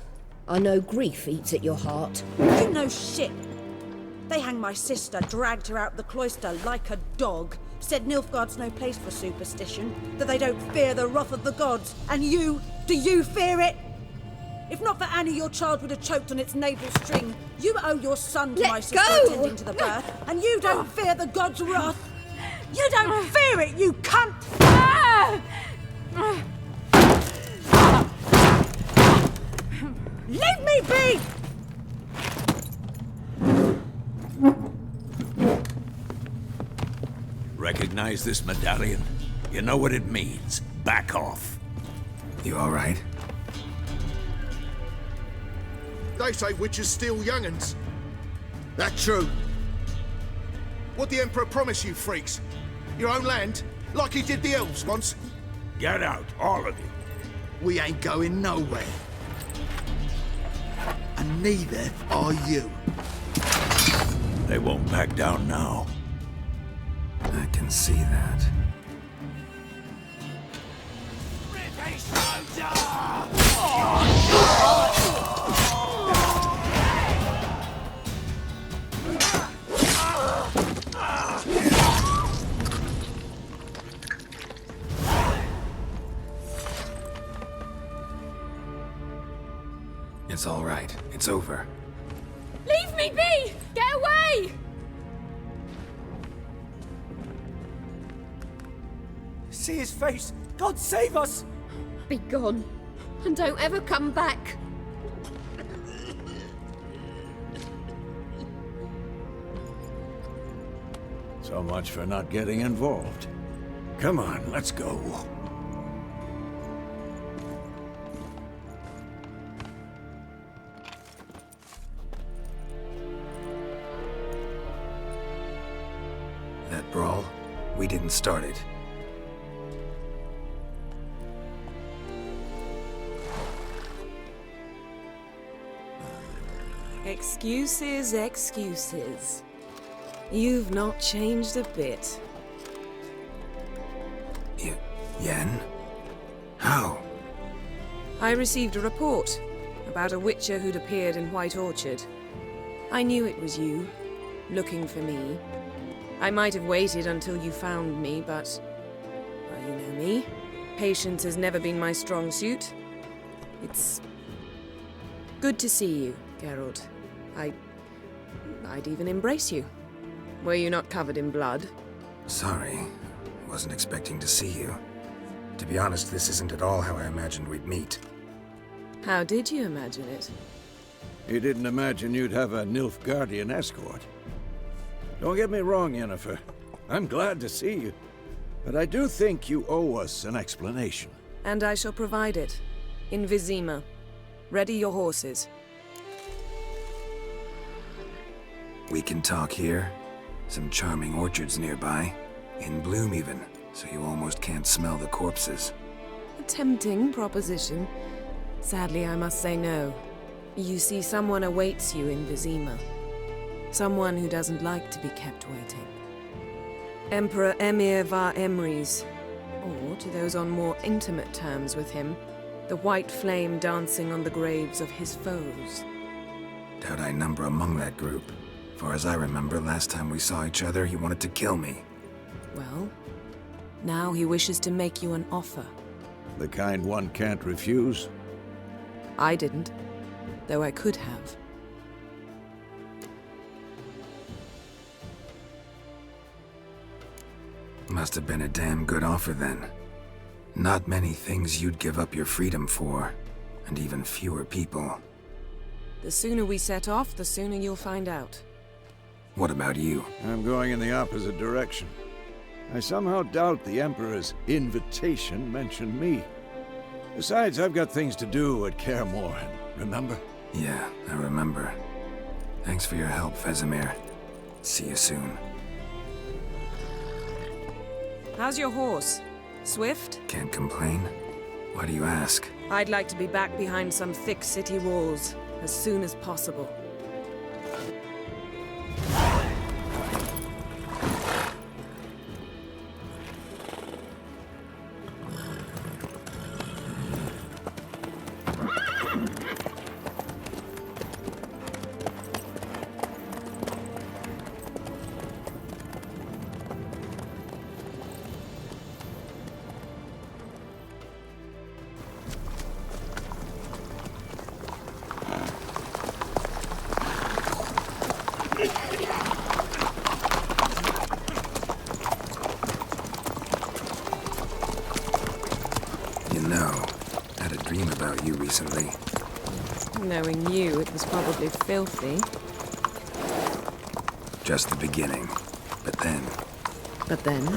I know grief eats at your heart. You know shit. They hanged my sister, dragged her out the cloister like a dog. Said Nilfgaard's no place for superstition, that they don't fear the wrath of the gods. And you, do you fear it? If not for Annie, your child would have choked on its navel string. You owe your son to my sister attending to the birth, and you don't fear the gods' wrath. You don't fear it, you cunt! Leave me be! Recognize this medallion? You know what it means. Back off. You all right? They say witches steal young'uns. That true? What the Emperor promise you, freaks? Your own land? Like he did the elves once? Get out, all of you. We ain't going nowhere. And neither are you. They won't back down now. I can see that. It's all right. It's over. Leave me be! Get away! See his face! God save us! Be gone, and don't ever come back. So much for not getting involved. Come on, let's go. That brawl, we didn't start it. Excuses, excuses. You've not changed a bit. Yen? How? I received a report about a Witcher who'd appeared in White Orchard. I knew it was you, looking for me. I might have waited until you found me, but... well, you know me. Patience has never been my strong suit. It's... good to see you, Geralt. I'd even embrace you. Were you not covered in blood? Sorry. Wasn't expecting to see you. To be honest, this isn't at all how I imagined we'd meet. How did you imagine it? You didn't imagine you'd have a Nilfgaardian escort. Don't get me wrong, Yennefer. I'm glad to see you. But I do think you owe us an explanation. And I shall provide it. In Vizima. Ready your horses. We can talk here. Some charming orchards nearby. In bloom even, so you almost can't smell the corpses. A tempting proposition. Sadly, I must say no. You see, someone awaits you in Vizima. Someone who doesn't like to be kept waiting. Emperor Emir var Emrys. Or, to those on more intimate terms with him, the white flame dancing on the graves of his foes. Doubt I number among that group. Far as I remember, last time we saw each other, he wanted to kill me. Well, now he wishes to make you an offer. The kind one can't refuse? I didn't, though I could have. Must have been a damn good offer then. Not many things you'd give up your freedom for, and even fewer people. The sooner we set off, the sooner you'll find out. What about you? I'm going in the opposite direction. I somehow doubt the Emperor's invitation mentioned me. Besides, I've got things to do at Kaer Morhen, remember? Yeah, I remember. Thanks for your help, Vesemir. See you soon. How's your horse? Swift? Can't complain. Why do you ask? I'd like to be back behind some thick city walls as soon as possible. About you recently. Knowing you, it was probably filthy. Just the beginning. But then... But then?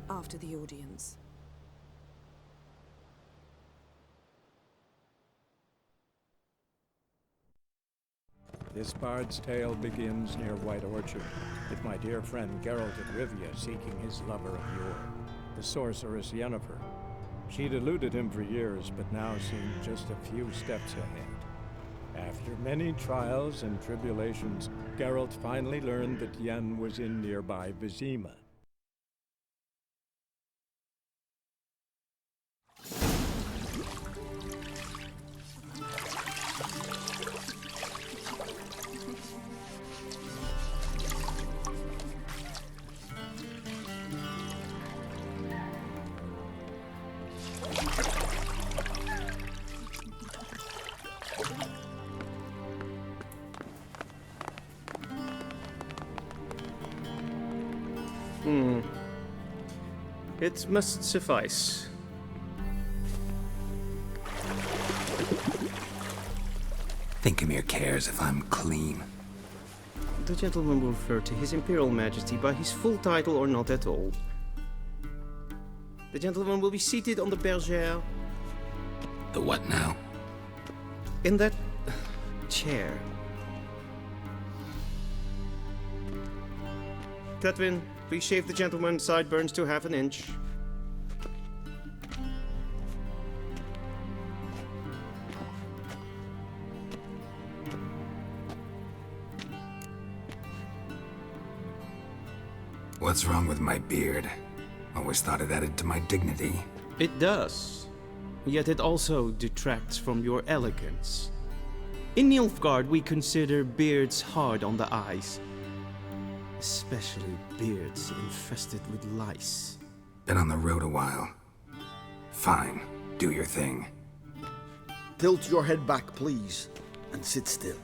After the audience. This bard's tale begins near White Orchard, with my dear friend Geralt of Rivia seeking his lover of yore, the sorceress Yennefer. She'd eluded him for years, but now seemed just a few steps ahead. After many trials and tribulations, Geralt finally learned that Yen was in nearby Vizima. It must suffice. Thinkemere cares if I'm clean. The gentleman will refer to His Imperial Majesty by his full title or not at all. The gentleman will be seated on the bergère. The what now? In that chair. Cletwin, please shave the gentleman's sideburns to half an inch. What's wrong with my beard? Always thought it added to my dignity. It does. Yet it also detracts from your elegance. In Nilfgaard, we consider beards hard on the eyes. Especially beards infested with lice. Been on the road a while. Fine. Do your thing. Tilt your head back, please, and sit still.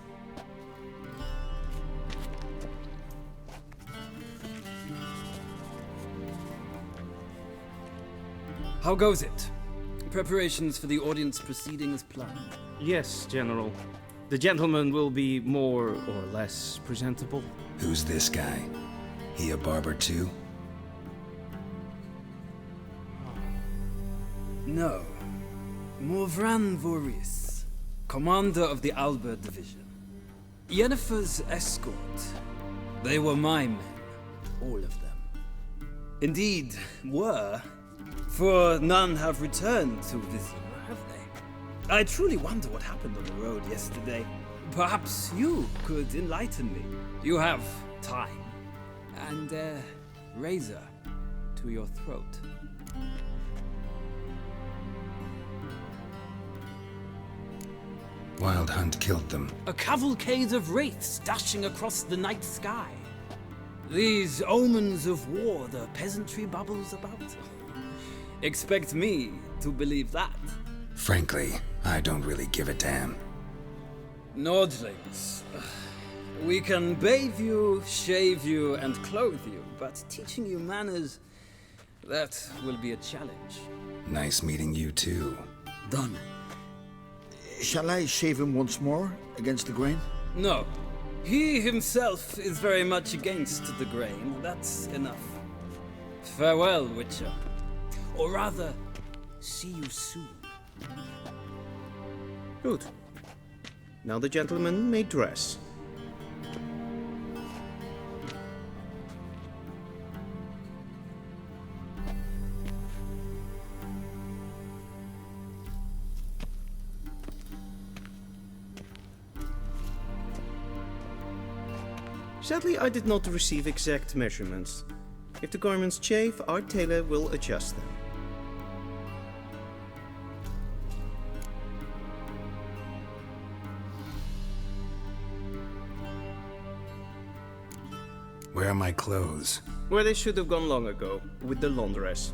How goes it? Preparations for the audience proceeding as planned? Yes, General. The gentleman will be more or less presentable. Who's this guy? He a barber too? No. Morvran Vorius, commander of the Albert Division. Yennefer's escort. They were my men, all of them. Indeed, were. For none have returned to Vizima, have they? I truly wonder what happened on the road yesterday. Perhaps you could enlighten me. You have time. And a razor to your throat. Wild Hunt killed them. A cavalcade of wraiths dashing across the night sky. These omens of war the peasantry bubbles about. Expect me to believe that. Frankly, I don't really give a damn. Nordlings. We can bathe you, shave you, and clothe you, but teaching you manners, that will be a challenge. Nice meeting you too. Done. Shall I shave him once more, against the grain? No. He himself is very much against the grain. That's enough. Farewell, Witcher. Or rather, see you soon. Good. Now the gentleman may dress. Sadly, I did not receive exact measurements. If the garments chafe, our tailor will adjust them. Where are my clothes? Where they should have gone long ago, with the laundress.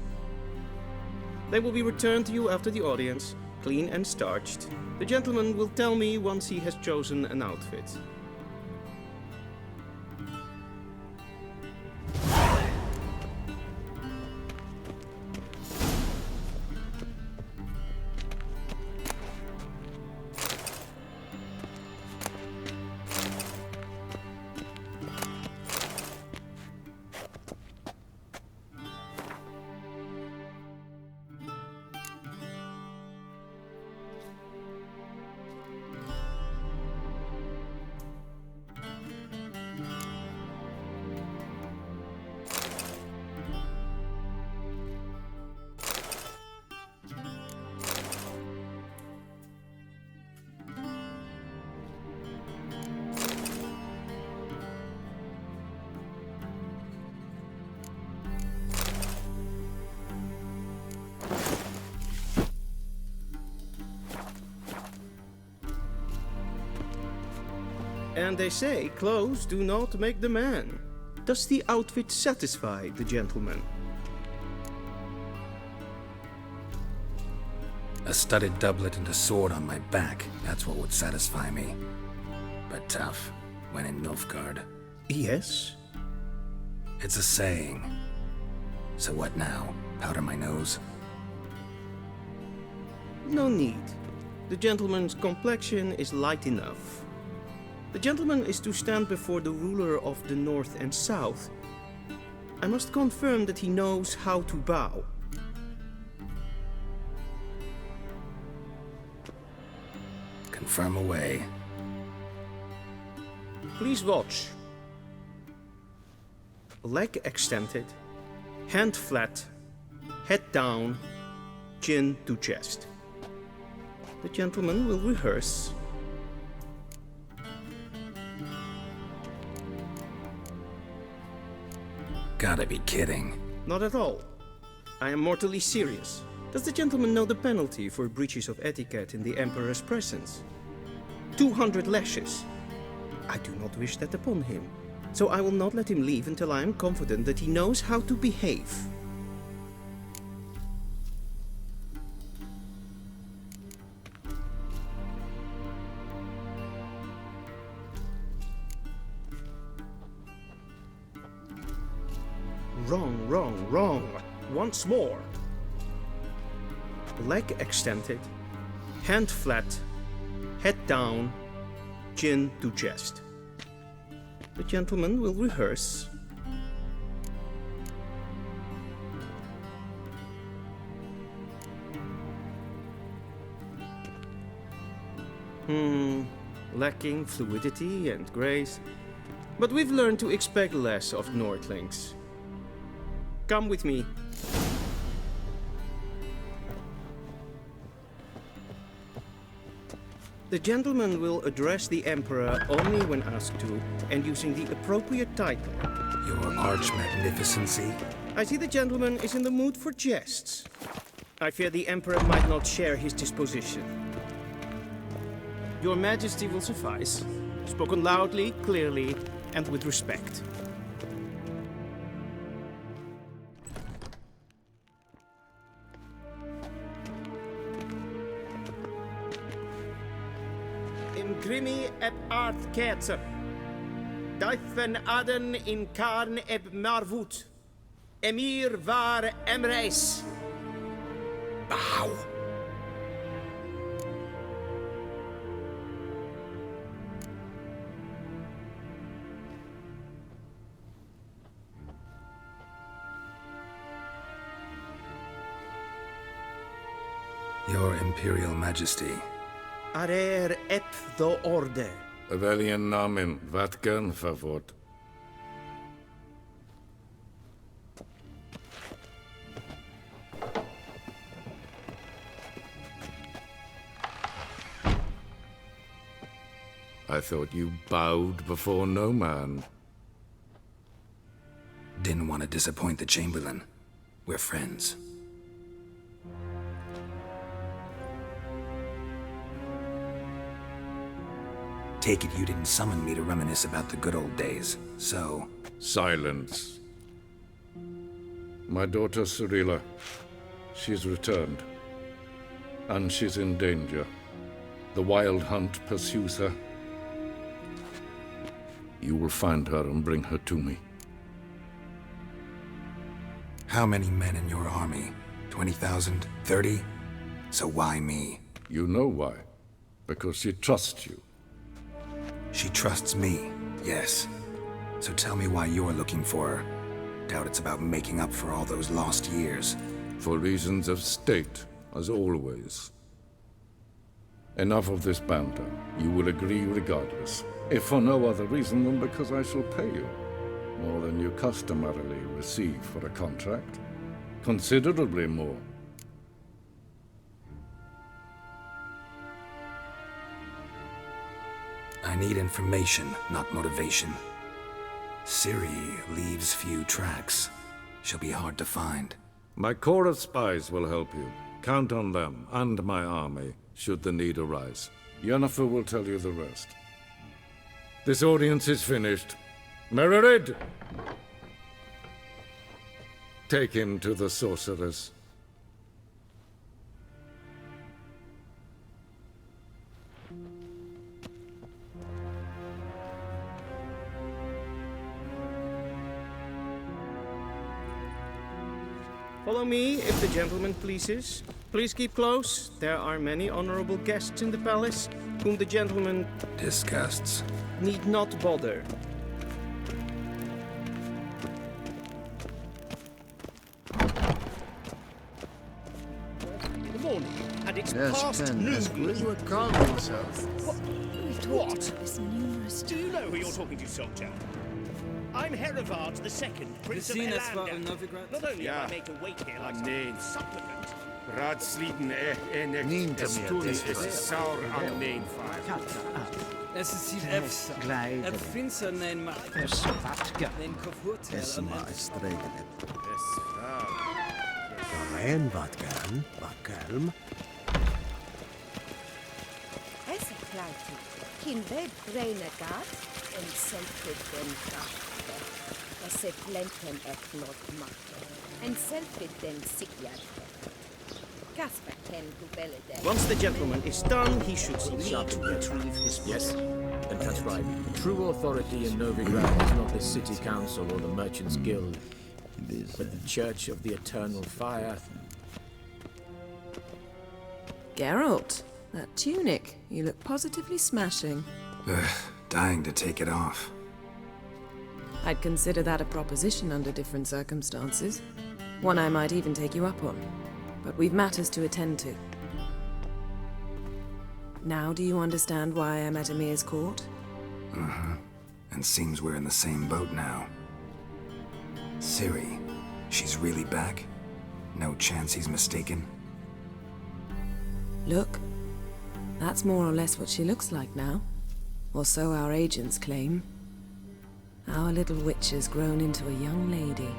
They will be returned to you after the audience, clean and starched. The gentleman will tell me once he has chosen an outfit. And they say clothes do not make the man. Does the outfit satisfy the gentleman? A studded doublet and a sword on my back, that's what would satisfy me. But tough, when in Nilfgaard. Yes? It's a saying. So what now? Powder my nose? No need. The gentleman's complexion is light enough. The gentleman is to stand before the ruler of the North and South. I must confirm that he knows how to bow. Confirm away. Please watch. Leg extended, hand flat, head down, chin to chest. The gentleman will rehearse. Gotta be kidding. Not at all. I am mortally serious. Does the gentleman know the penalty for breaches of etiquette in the Emperor's presence? 200 lashes. I do not wish that upon him, so I will not let him leave until I am confident that he knows how to behave. Wrong. Once more. Leg extended, hand flat, head down, chin to chest. The gentleman will rehearse. Lacking fluidity and grace. But we've learned to expect less of Nordlings. Come with me. The gentleman will address the Emperor only when asked to, and using the appropriate title. Your Arch-Magnificency? I see the gentleman is in the mood for jests. I fear the Emperor might not share his disposition. Your Majesty will suffice. Spoken loudly, clearly, and with respect. Imgrimi eb art ketzer. Daifen aden in karn eb marvut. Emir var emreis. Bow. Your Imperial Majesty. Arer ep do orde. Welchen Namen? Wat gern verwort? I thought you bowed before no man. Didn't want to disappoint the Chamberlain. We're friends. Take it you didn't summon me to reminisce about the good old days, so... Silence. My daughter Cyrilla, she's returned. And she's in danger. The Wild Hunt pursues her. You will find her and bring her to me. How many men in your army? 20,000? 30? So why me? You know why. Because she trusts you. She trusts me, yes. So tell me why you're looking for her. Doubt it's about making up for all those lost years. For reasons of state, as always. Enough of this banter. You will agree regardless. If for no other reason than because I shall pay you. More than you customarily receive for a contract. Considerably more. I need information, not motivation. Ciri leaves few tracks. She'll be hard to find. My corps of spies will help you. Count on them, and my army, should the need arise. Yennefer will tell you the rest. This audience is finished. Mererid! Take him to the sorceress. Follow me, if the gentleman pleases. Please keep close. There are many honorable guests in the palace, whom the gentleman... disgusts. ...need not bother. Good morning, and it's Yes, past Ben, noon. yes, will you calm yourself? What? Do you know who you're talking to, soldier? I'm Herivard II, Prince of Elander. Not only am I made to wait here like some supplicant... Raadsleden en Neemt es hem toen je is dit saur aan mijn vaart. Es ist hier Glijden. finster nein macht. Es vatka. Nein kofurt. Es maar stregen. Es vrouw. En wat kan? Wat kalm? Es kleidte. Kin bed reine gat en selfit den krachte. Es se blenten et not machte. En selfit den sigjad. Casper ken gubelede. Once the gentleman is done, he should see to retrieve his... Yes, and that's right. True authority in Novigrad is not the city council or the merchants' guild, But the Church of the Eternal Fire... Geralt, that tunic. You look positively smashing. Ugh, dying to take it off. I'd consider that a proposition under different circumstances. One I might even take you up on. But we've matters to attend to. Now do you understand why I'm at Emir's court? Uh-huh. And seems we're in the same boat now. Ciri, she's really back? No chance he's mistaken? Look, that's more or less what she looks like now. Or so our agents claim. Our little witch has grown into a young lady.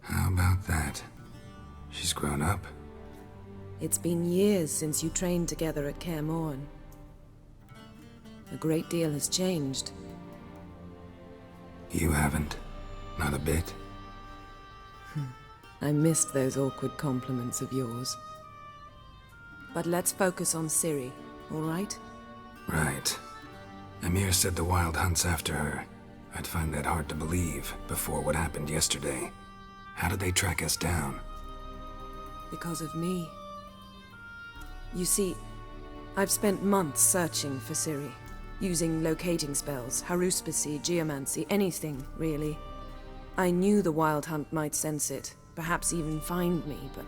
How about that? She's grown up. It's been years since you trained together at Kaer Morhen. A great deal has changed. You haven't. Not a bit. I missed those awkward compliments of yours. But let's focus on Ciri, all right? Right. Emir said the Wild Hunt's after her. I'd find that hard to believe before what happened yesterday. How did they track us down? Because of me. You see, I've spent months searching for Ciri, using locating spells, haruspicy, geomancy, anything, really. I knew the Wild Hunt might sense it, perhaps even find me, but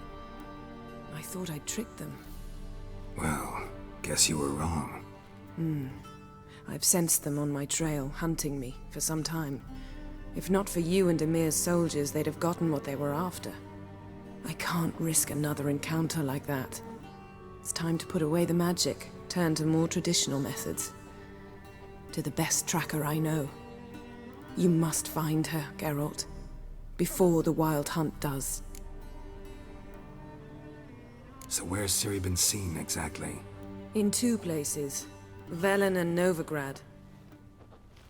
I thought I'd tricked them. Well, guess you were wrong. I've sensed them on my trail, hunting me, for some time. If not for you and Emir's soldiers, they'd have gotten what they were after. I can't risk another encounter like that. It's time to put away the magic, turn to more traditional methods. To the best tracker I know. You must find her, Geralt. Before the Wild Hunt does. So where's Ciri been seen, exactly? In two places. Velen and Novigrad.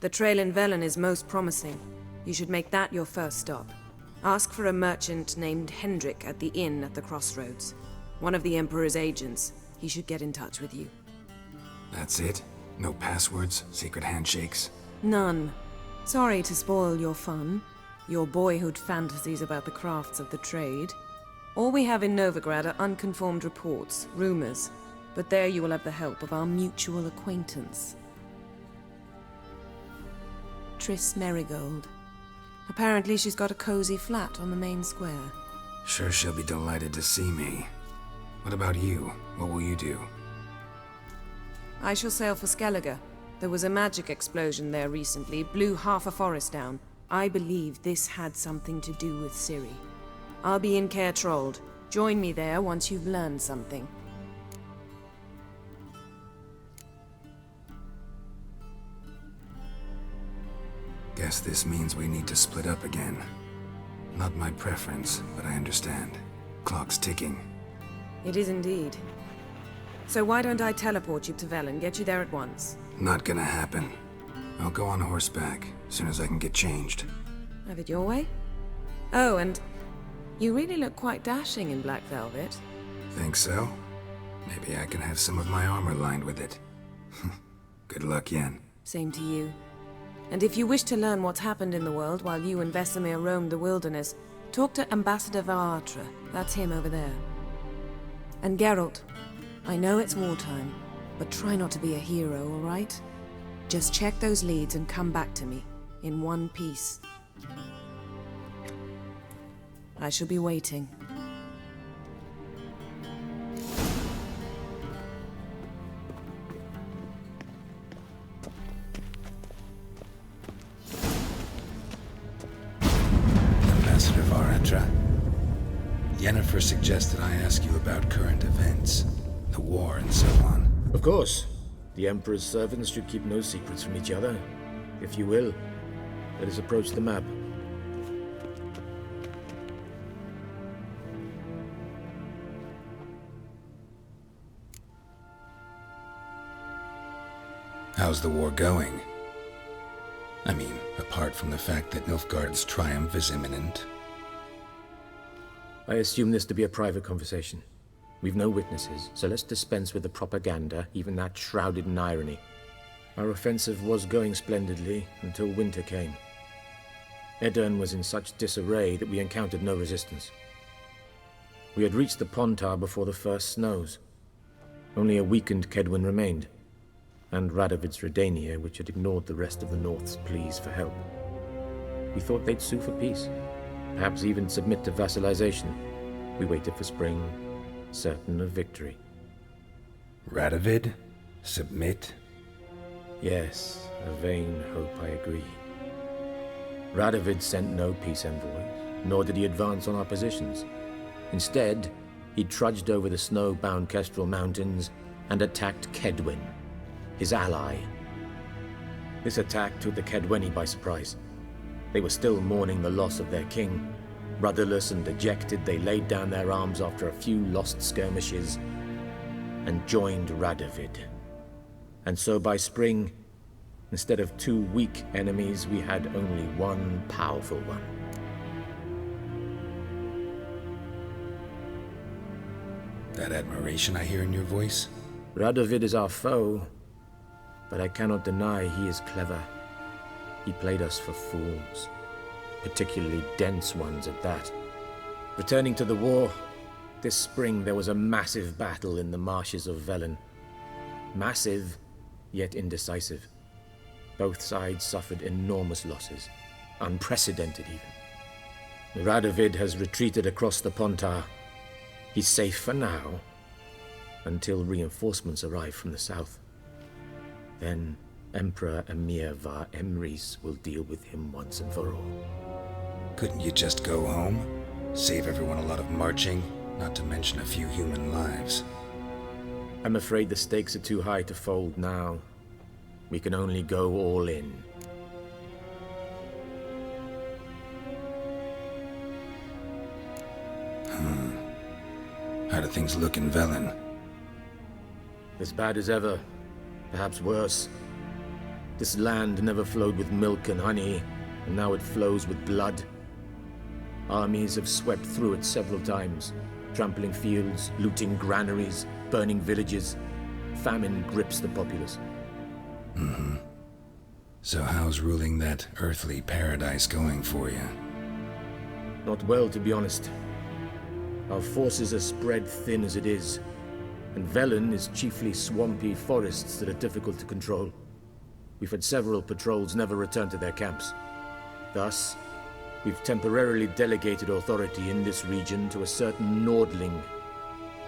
The trail in Velen is most promising. You should make that your first stop. Ask for a merchant named Hendrik at the inn at the crossroads. One of the Emperor's agents. He should get in touch with you. That's it? No passwords? Secret handshakes? None. Sorry to spoil your fun. Your boyhood fantasies about the crafts of the trade. All we have in Novigrad are unconfirmed reports, rumors. But there you will have the help of our mutual acquaintance. Triss Merigold. Apparently she's got a cozy flat on the main square. Sure she'll be delighted to see me. What about you? What will you do? I shall sail for Skellige. There was a magic explosion there recently, blew half a forest down. I believe this had something to do with Ciri. I'll be in Caer Trold. Join me there once you've learned something. Guess this means we need to split up again. Not my preference, but I understand. Clock's ticking. It is indeed. So why don't I teleport you to Velen, get you there at once? Not gonna happen. I'll go on horseback, as soon as I can get changed. Have it your way? Oh, and you really look quite dashing in black velvet. Think so? Maybe I can have some of my armor lined with it. Good luck, Yen. Same to you. And if you wish to learn what's happened in the world while you and Vesemir roamed the wilderness, talk to Ambassador Varatra. That's him over there. And Geralt, I know it's wartime, but try not to be a hero, all right? Just check those leads and come back to me, in one piece. I shall be waiting. Ambassador Varatra. Yennefer suggested I ask you about current events, the war and so on. Of course. The Emperor's servants should keep no secrets from each other. If you will, let us approach the map. How's the war going? I mean, apart from the fact that Nilfgaard's triumph is imminent. I assume this to be a private conversation. We've no witnesses, so let's dispense with the propaganda, even that shrouded in irony. Our offensive was going splendidly until winter came. Edirn was in such disarray that we encountered no resistance. We had reached the Pontar before the first snows. Only a weakened Kedwin remained, and Radovid's Redania, which had ignored the rest of the North's pleas for help. We thought they'd sue for peace, perhaps even submit to vassalization. We waited for spring, certain of victory. Radovid? Submit? Yes, a vain hope, I agree. Radovid sent no peace envoys, nor did he advance on our positions. Instead, he trudged over the snow-bound Kestrel Mountains and attacked Kedwin, his ally. This attack took the Kedweni by surprise. They were still mourning the loss of their king. Rudderless and dejected, they laid down their arms after a few lost skirmishes and joined Radovid. And so by spring, instead of 2 weak enemies, we had only one powerful one. That admiration I hear in your voice? Radovid is our foe, but I cannot deny he is clever. He played us for fools, particularly dense ones at that. Returning to the war, this spring there was a massive battle in the marshes of Velen. Massive, yet indecisive. Both sides suffered enormous losses, unprecedented even. Radovid has retreated across the Pontar. He's safe for now, until reinforcements arrive from the south. Then Emperor Emir var Emrys will deal with him once and for all. Couldn't you just go home? Save everyone a lot of marching, not to mention a few human lives. I'm afraid the stakes are too high to fold now. We can only go all in. How do things look in Velen? As bad as ever, perhaps worse. This land never flowed with milk and honey, and now it flows with blood. Armies have swept through it several times, trampling fields, looting granaries, burning villages. Famine grips the populace. So how's ruling that earthly paradise going for you? Not well, to be honest. Our forces are spread thin as it is, and Velen is chiefly swampy forests that are difficult to control. We've had several patrols never return to their camps. Thus, we've temporarily delegated authority in this region to a certain Nordling,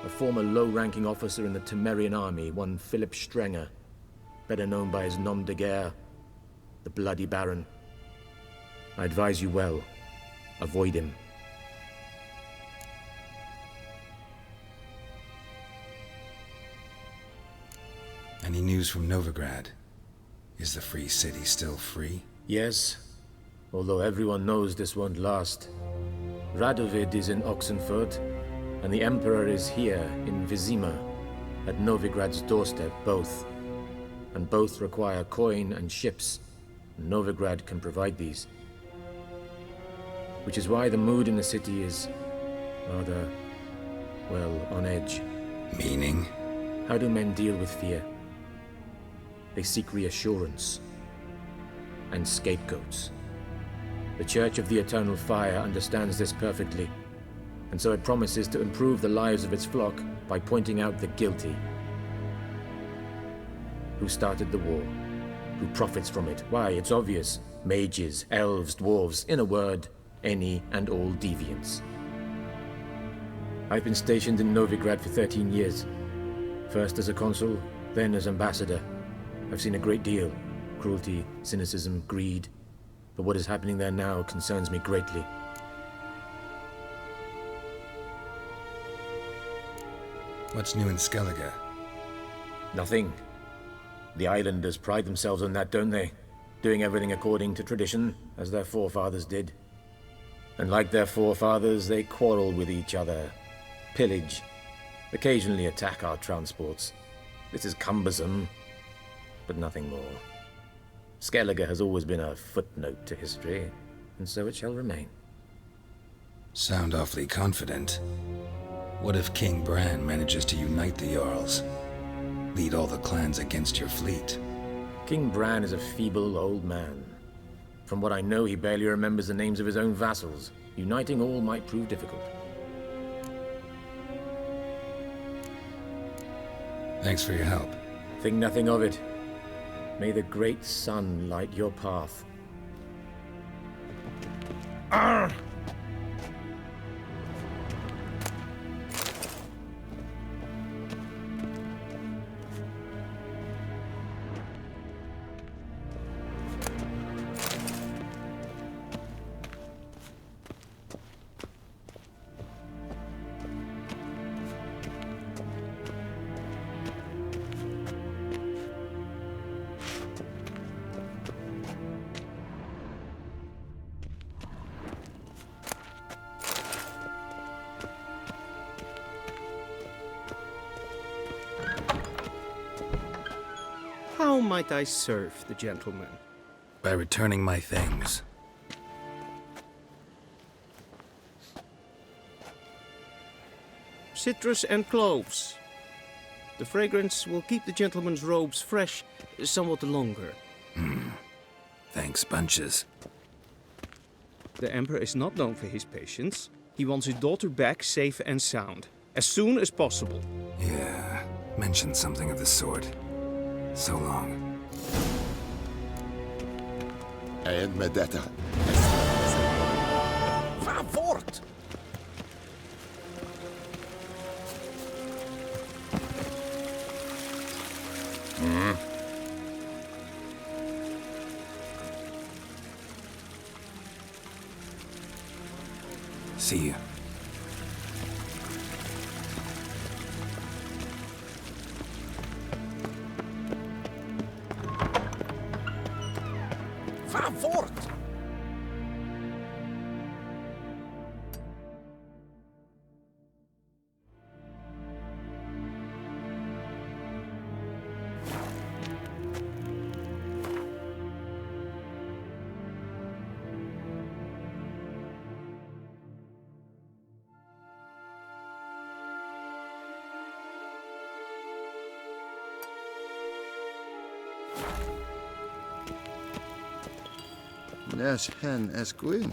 a former low-ranking officer in the Temerian army, one Philip Strenger, better known by his nom de guerre, the Bloody Baron. I advise you well. Avoid him. Any news from Novigrad? Is the Free City still free? Yes, although everyone knows this won't last. Radovid is in Oxenfurt, and the Emperor is here in Vizima, at Novigrad's doorstep, both. And both require coin and ships. Novigrad can provide these. Which is why the mood in the city is rather, well, on edge. Meaning? How do men deal with fear? They seek reassurance and scapegoats. The Church of the Eternal Fire understands this perfectly, and so it promises to improve the lives of its flock by pointing out the guilty. Who started the war? Who profits from it? Why, it's obvious. Mages, elves, dwarves, in a word, any and all deviants. I've been stationed in Novigrad for 13 years. First as a consul, then as ambassador. I've seen a great deal. Cruelty, cynicism, greed. But what is happening there now concerns me greatly. What's new in Skellige? Nothing. The islanders pride themselves on that, don't they? Doing everything according to tradition, as their forefathers did. And like their forefathers, they quarrel with each other, pillage, occasionally attack our transports. This is cumbersome, but nothing more. Skellige has always been a footnote to history, and so it shall remain. Sound awfully confident. What if King Bran manages to unite the Jarls? Lead all the clans against your fleet? King Bran is a feeble old man. From what I know, he barely remembers the names of his own vassals. Uniting all might prove difficult. Thanks for your help. Think nothing of it. May the great sun light your path. Arr! How might I serve the gentleman? By returning my things. Citrus and cloves. The fragrance will keep the gentleman's robes fresh somewhat longer. Thanks, bunches. The Emperor is not known for his patience. He wants his daughter back safe and sound, as soon as possible. Yeah, mentioned something of the sort. So long. En med detta. Favort! See you. Favort! Nes hen esquin.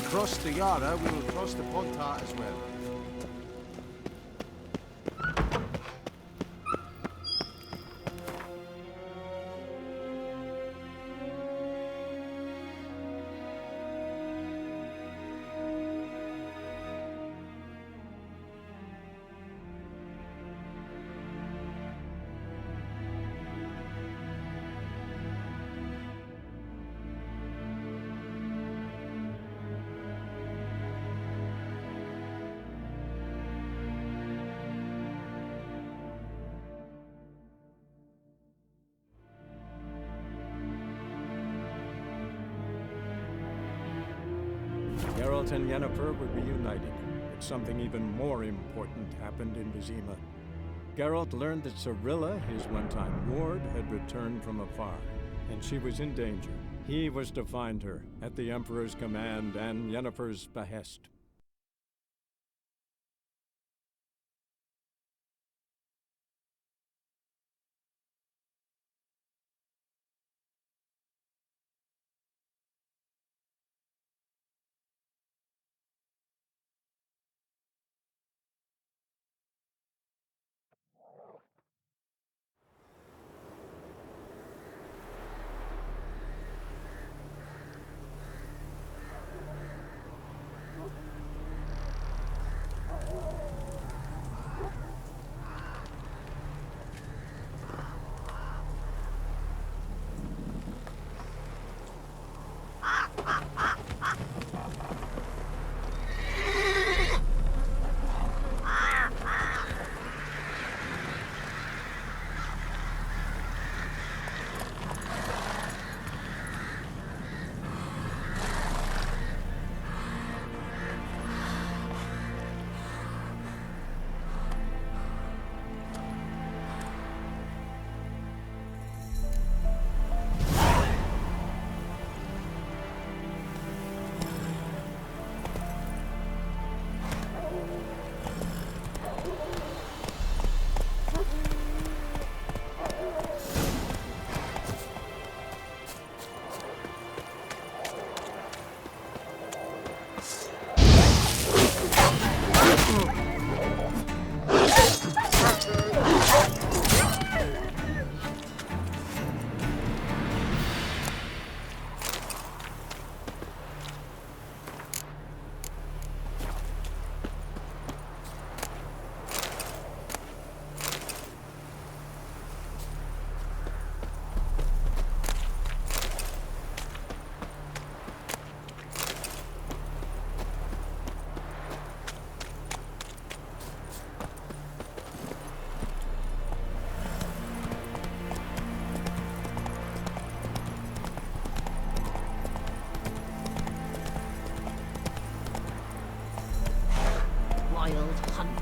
Cross the Yara, we will cross the Pontar as well. Geralt and Yennefer were reunited, but something even more important happened in Vizima. Geralt learned that Cirilla, his one-time ward, had returned from afar, and she was in danger. He was to find her, at the Emperor's command and Yennefer's behest.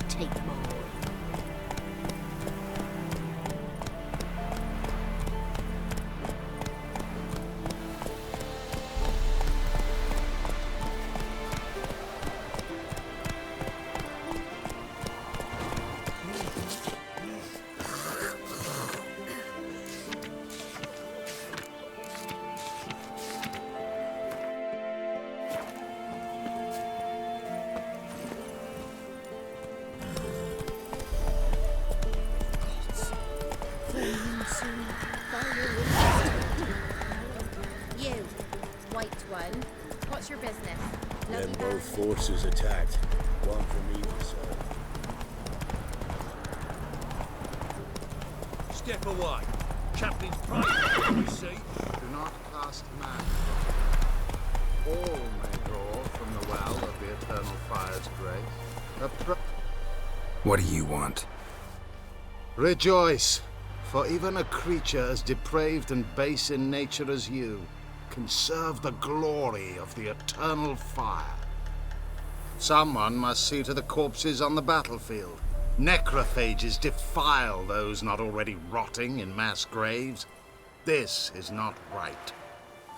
Take more. You, white one. What's your business? Them both forces attacked. One from either side. Step away. Chaplain's private, you see. Do not cast man. All may draw from the well of the eternal fire's grace. What do you want? Rejoice, for even a creature as depraved and base in nature as you can serve the glory of the eternal fire. Someone must see to the corpses on the battlefield. Necrophages defile those not already rotting in mass graves. This is not right.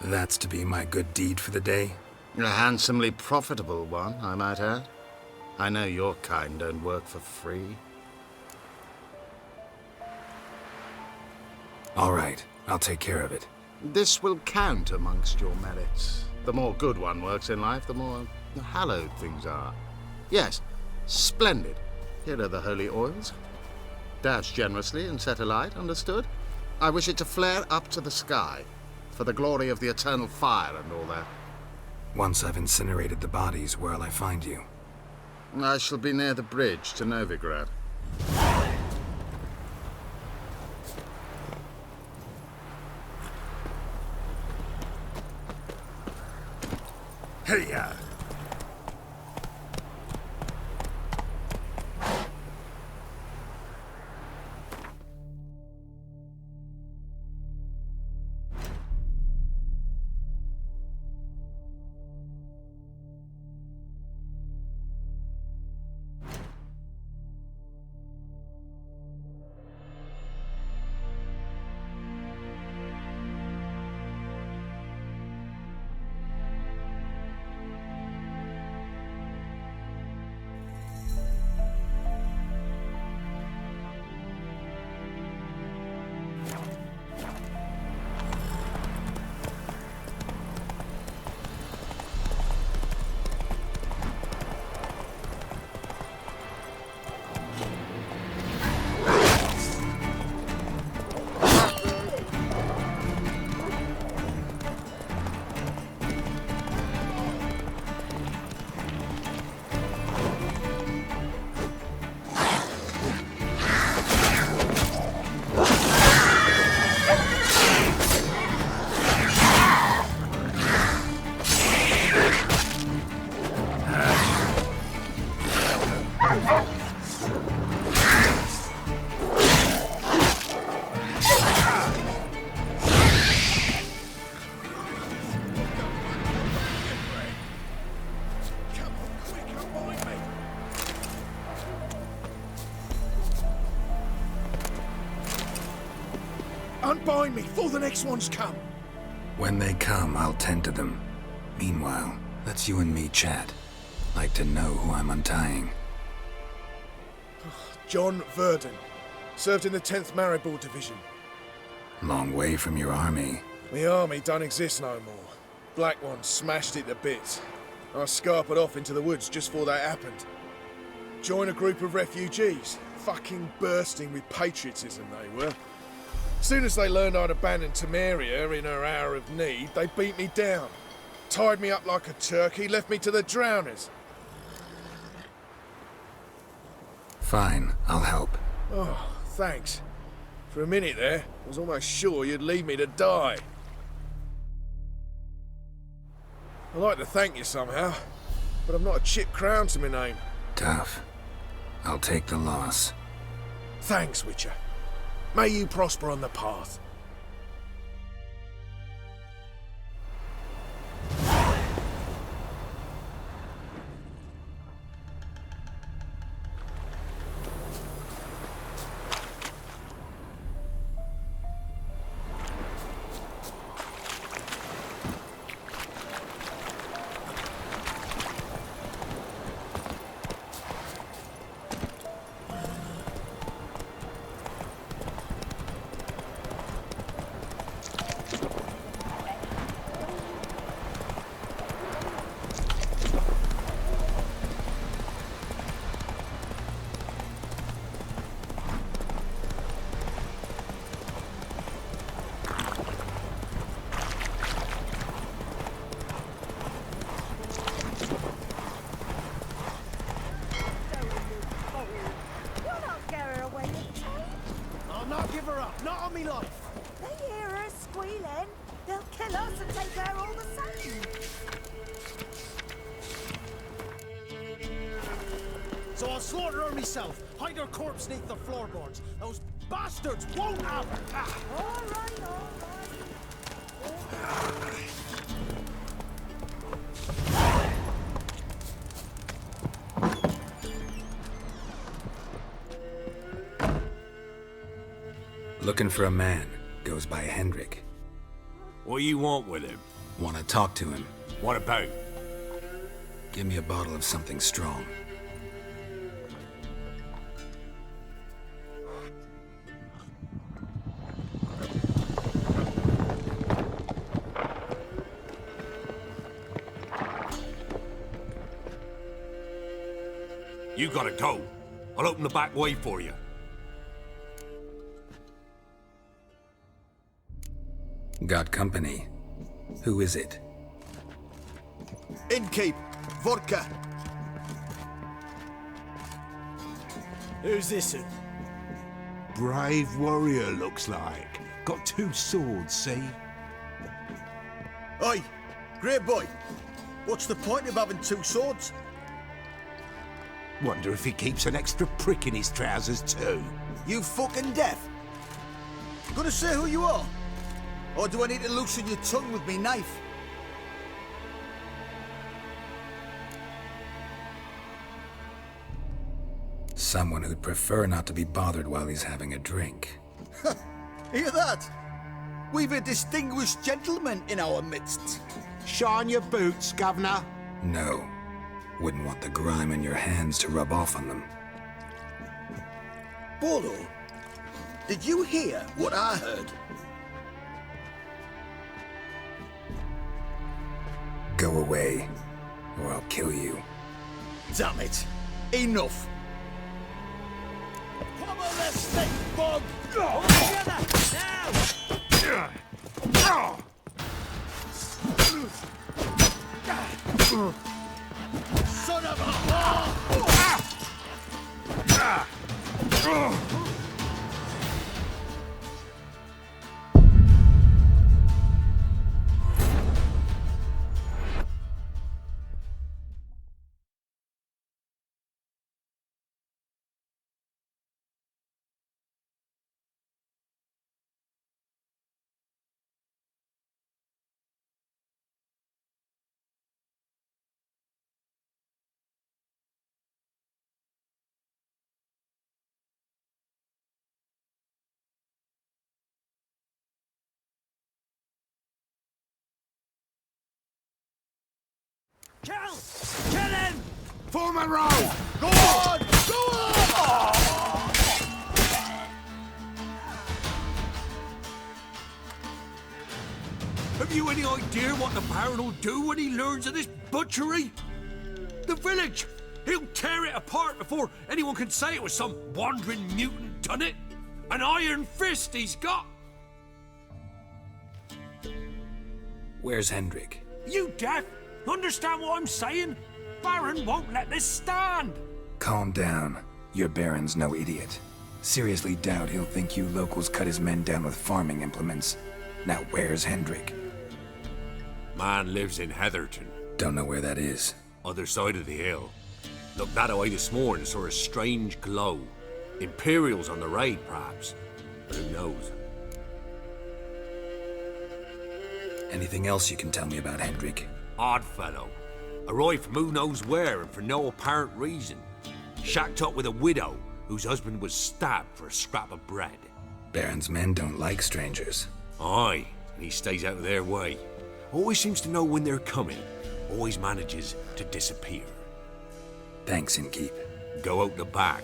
That's to be my good deed for the day? A handsomely profitable one, I might add. I know your kind don't work for free. All right, I'll take care of it. This will count amongst your merits. The more good one works in life, the more hallowed things are. Yes, splendid. Here are the holy oils. Dash generously and set alight, understood? I wish it to flare up to the sky, for the glory of the eternal fire and all that. Once I've incinerated the bodies, where'll I find you? I shall be near the bridge to Novigrad. Hey-ya! Unbind me before the next ones come. When they come, I'll tend to them. Meanwhile, let's you and me chat. Like to know who I'm untying. John Verdon. Served in the 10th Maribor Division. Long way from your army. The army don't exist no more. Black One smashed it to bits. I scarpered off into the woods just before that happened. Joined a group of refugees. Fucking bursting with patriotism they were. Soon as they learned I'd abandoned Temeria in her hour of need, they beat me down. Tied me up like a turkey, left me to the drowners. Fine, I'll help. Oh, thanks. For a minute there, I was almost sure you'd leave me to die. I'd like to thank you somehow, but I've not a chip crown to my name. Tough. I'll take the loss. Thanks, Witcher. May you prosper on the path. give her up, not on me life. They hear her squealing. They'll kill us and take her all the same. So I'll slaughter her myself, hide her corpse neath the floorboards. Those bastards won't have her. Ah. All right, all right. Looking for a man. Goes by Hendrik. What you want with him? Want to talk to him. What about? Give me a bottle of something strong. You gotta go. I'll open the back way for you. Got company. Who is it? Innkeep, vodka. Who's this? Brave warrior, looks like. Got 2 swords, see? Oi, great boy. What's the point of having 2 swords? Wonder if he keeps an extra prick in his trousers too. You fucking deaf? Gonna say who you are? Or do I need to loosen your tongue with me knife? Someone who'd prefer not to be bothered while he's having a drink. Hear that? We've a distinguished gentleman in our midst. Shine your boots, Governor. No. Wouldn't want the grime in your hands to rub off on them. Bolo, did you hear what I heard? Go away, or I'll kill you. Damn it. Enough. Come on, let's stink bug! All together, now! Son of a Kill! Kill him! Form a row! Go on! Go on! Have you any idea what the Baron will do when he learns of this butchery? The village! He'll tear it apart before anyone can say it was some wandering mutant done it. An iron fist he's got! Where's Hendrik? You deaf? Understand what I'm saying? Baron won't let this stand! Calm down. Your Baron's no idiot. Seriously doubt he'll think you locals cut his men down with farming implements. Now where's Hendrik? Man lives in Heatherton. Don't know where that is. Other side of the hill. Looked that away this morning, saw a strange glow. Imperials on the raid, perhaps. But who knows? Anything else you can tell me about Hendrik? Odd fellow. Arrived from who knows where and for no apparent reason. Shacked up with a widow whose husband was stabbed for a scrap of bread. Baron's men don't like strangers. Aye, and he stays out of their way. Always seems to know when they're coming. Always manages to disappear. Thanks, Innkeep. Go out the back.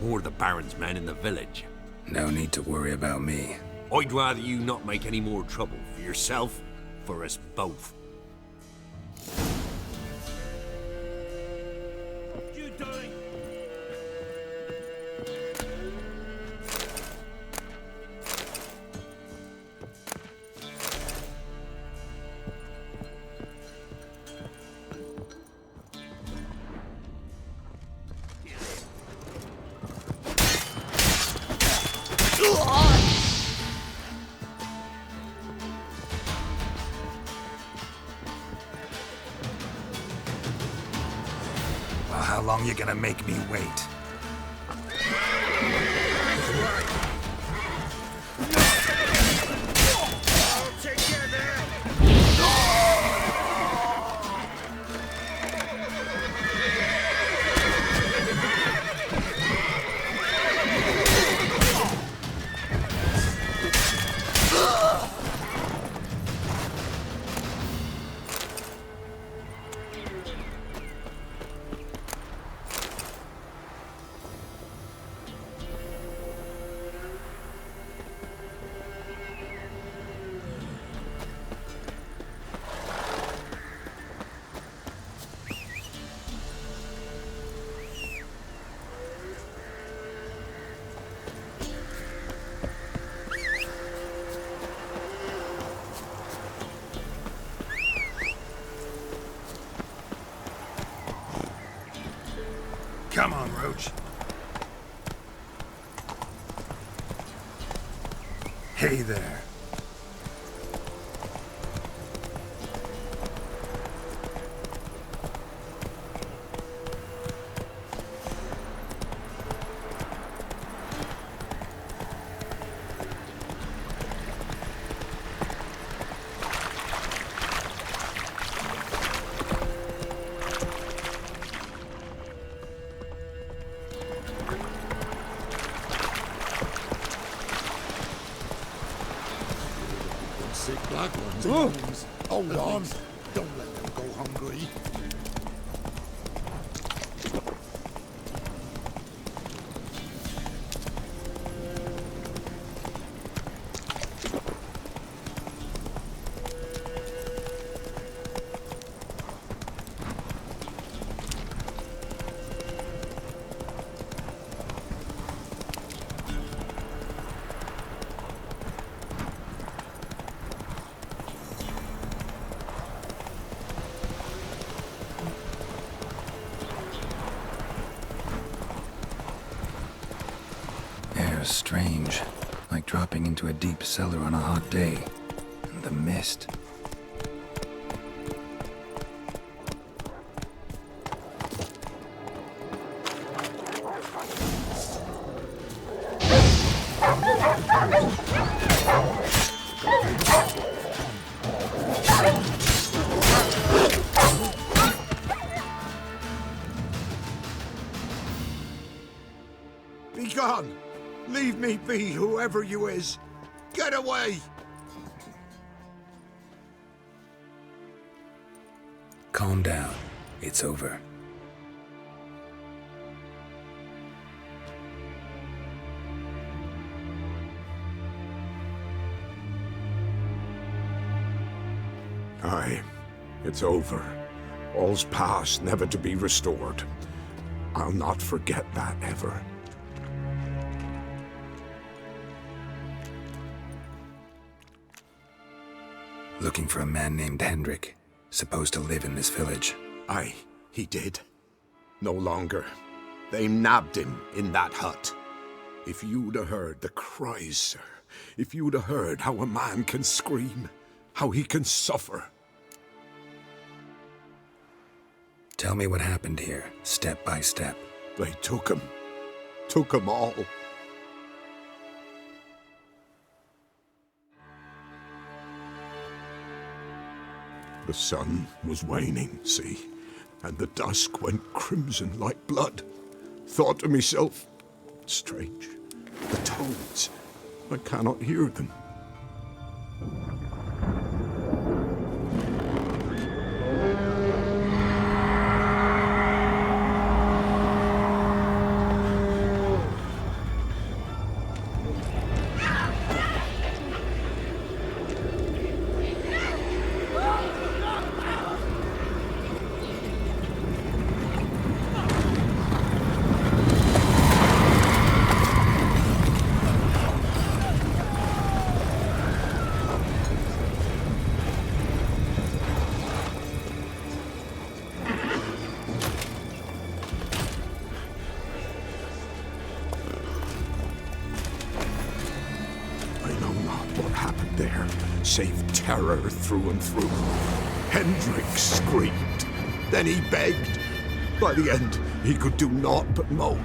More of the Baron's men in the village. No need to worry about me. I'd rather you not make any more trouble for yourself, for us both. What you doing? long you gonna make me wait? Come on, Roach. Hey there. Sick black ones. Hold on. Don't let them go hungry. Strange, like dropping into a deep cellar on a hot day. And the mist. Be gone! Leave me be, whoever you is! Get away! Calm down. It's over. Aye, it's over. All's past, never to be restored. I'll not forget that ever. Looking for a man named Hendrik, supposed to live in this village. Aye, he did. No longer. They nabbed him in that hut. If you'd have heard the cries, sir, if you'd have heard how a man can scream, how he can suffer. Tell me what happened here, step by step. They took him all. The sun was waning, see, and the dusk went crimson like blood. Thought to myself, strange, the toads, I cannot hear them. Save terror through and through. Hendrik screamed. Then he begged. By the end, He could do naught but moan.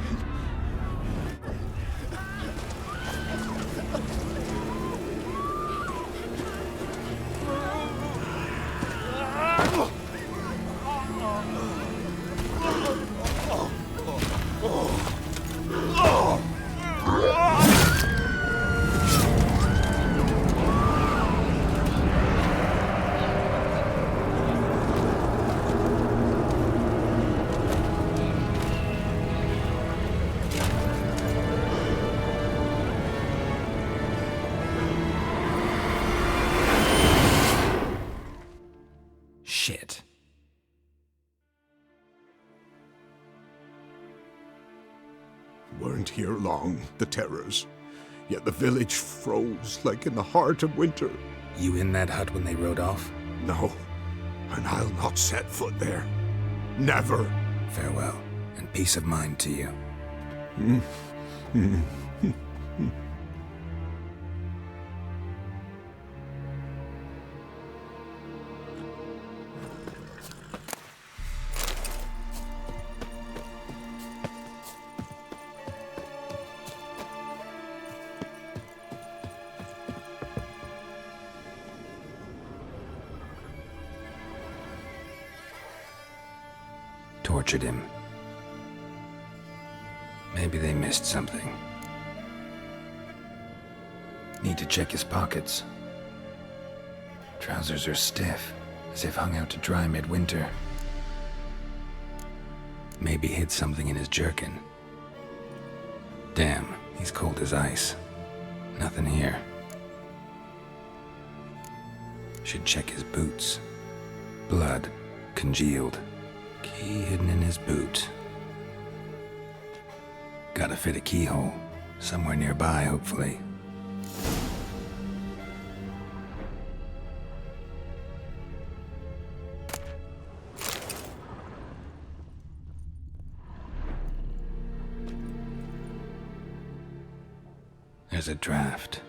Shit. Weren't here long, the terrors. Yet the village froze like in the heart of winter. You in that hut when they rode off? No, and I'll not set foot there. Never. Farewell, and peace of mind to you. Tortured him. Maybe they missed something. Need to check his pockets. Trousers are stiff, as if hung out to dry midwinter. Maybe hid something in his jerkin. Damn, he's cold as ice. Nothing here. Should check his boots. Blood, congealed. Key hidden in his boot. Gotta fit a keyhole. Somewhere nearby, hopefully. There's a draft.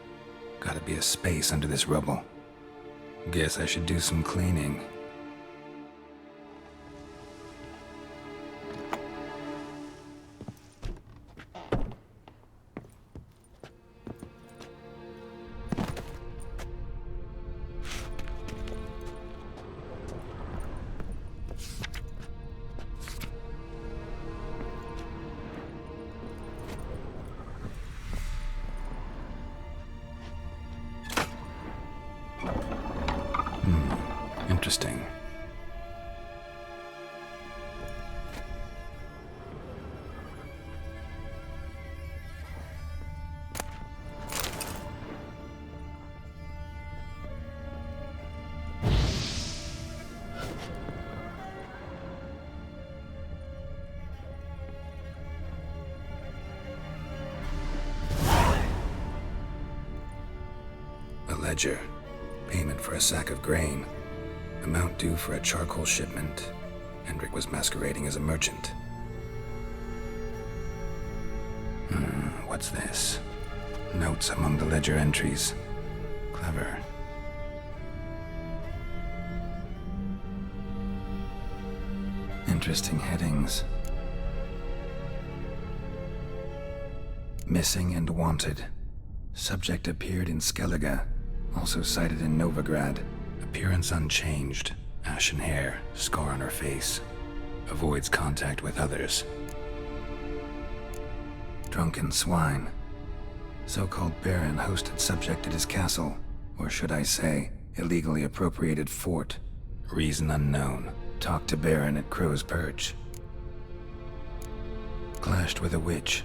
Gotta be a space under this rubble. Guess I should do some cleaning. Interesting. A ledger. Payment for a sack of grain. Amount due for a charcoal shipment. Hendrik was masquerading as a merchant. What's this? Notes among the ledger entries. Clever. Interesting headings. Missing and wanted. Subject appeared in Skellige. Also cited in Novigrad. Appearance unchanged. Ashen hair, scar on her face. Avoids contact with others. Drunken swine. So-called Baron hosted subject at his castle. Or should I say, illegally appropriated fort. Reason unknown. Talked to Baron at Crow's Perch. Clashed with a witch.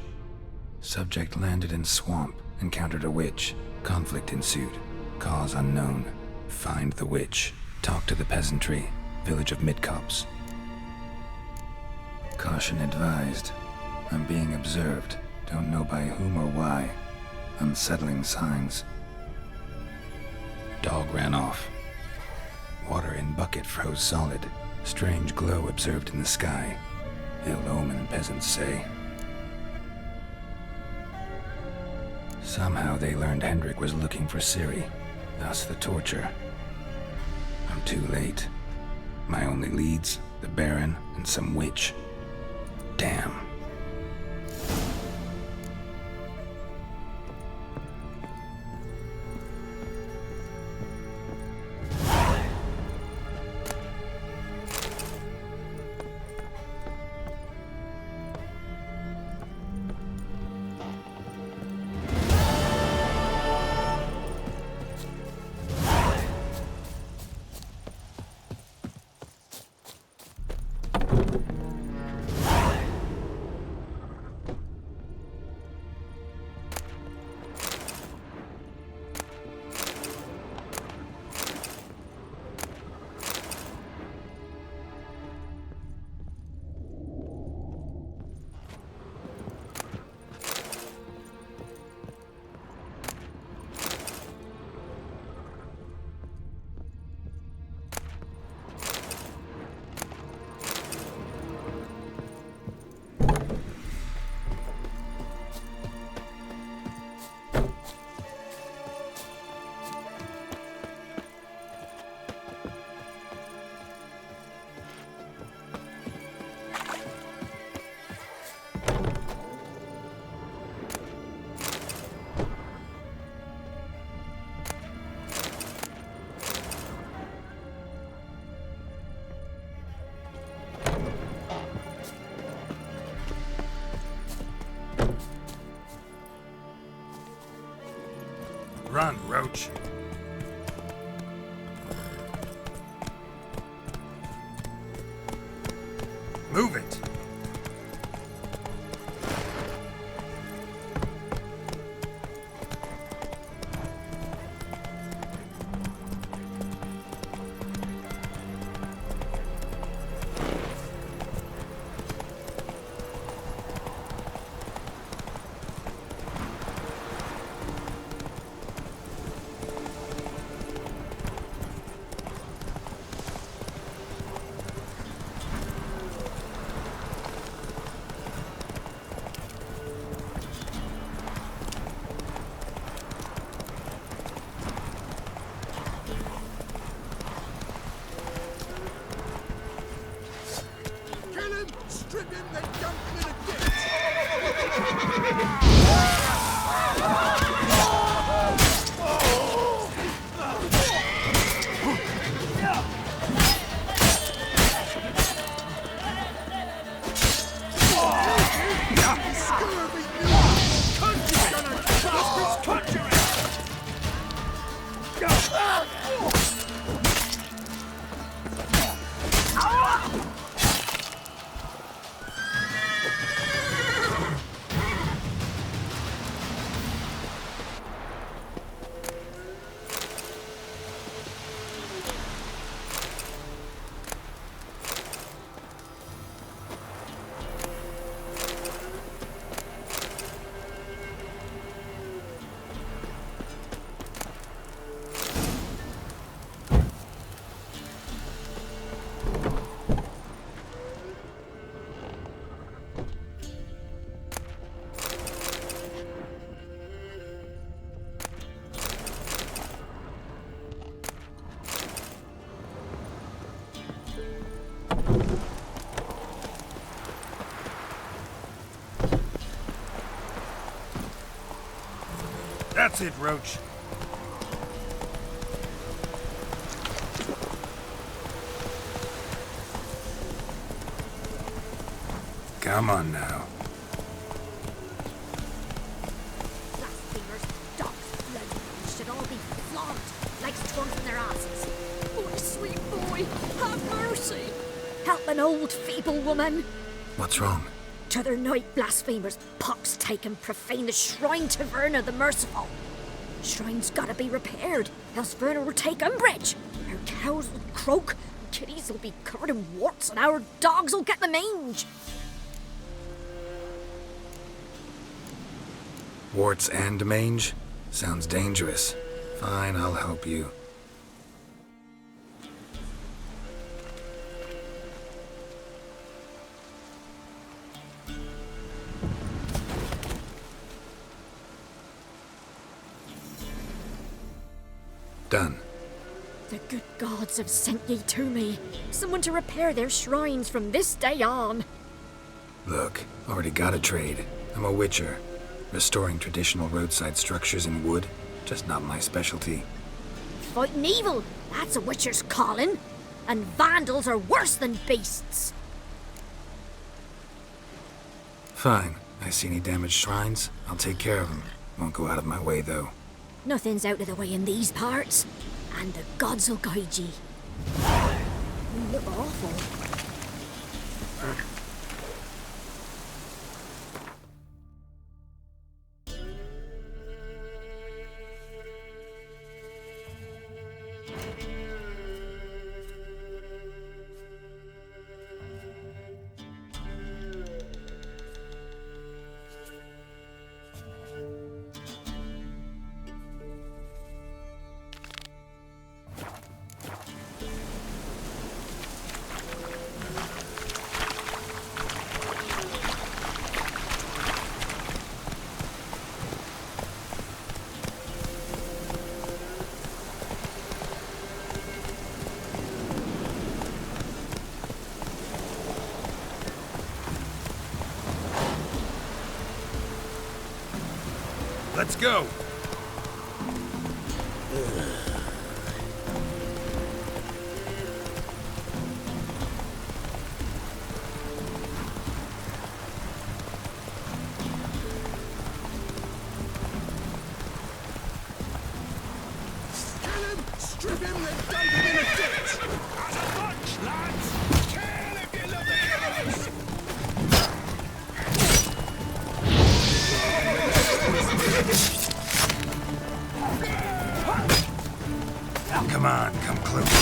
Subject landed in swamp. Encountered a witch. Conflict ensued. Cause unknown. Find the witch. Talk to the peasantry. Village of Midcopse. Caution advised. I'm being observed. Don't know by whom or why. Unsettling signs. Dog ran off. Water in bucket froze solid. Strange glow observed in the sky. Ill omen, peasants say. Somehow they learned Hendrik was looking for Ciri. Thus the torture. I'm too late. My only leads, the Baron and some witch. Damn. Run, Roach. Move it. That's it, Roach. Come on now. Blasphemers, dogs, blood, should all be flogged like swans in their asses. Oh, sweet boy, have mercy. Help an old, feeble woman. What's wrong? T'other night, blasphemers, pox take and profane the shrine to Verna the Merciful. Shrine's gotta be repaired, else Verna will take umbrage. Our cows will croak, kitties will be covered in warts, and our dogs will get the mange. Warts and mange? Sounds dangerous. Fine, I'll help you. Done. The good gods have sent ye to me. Someone to repair their shrines from this day on. Look, already got a trade. I'm a witcher. Restoring traditional roadside structures in wood, just not my specialty. Fighting evil, that's a witcher's calling. And vandals are worse than beasts. Fine. I see any damaged shrines, I'll take care of them. Won't go out of my way, though. Nothing's out of the way in these parts. And the gods will guide ye. You look awful. Let's go! Strip him, then dump him in a ditch! As a bunch, lads! Kill if you love the heroes! Come on, come close.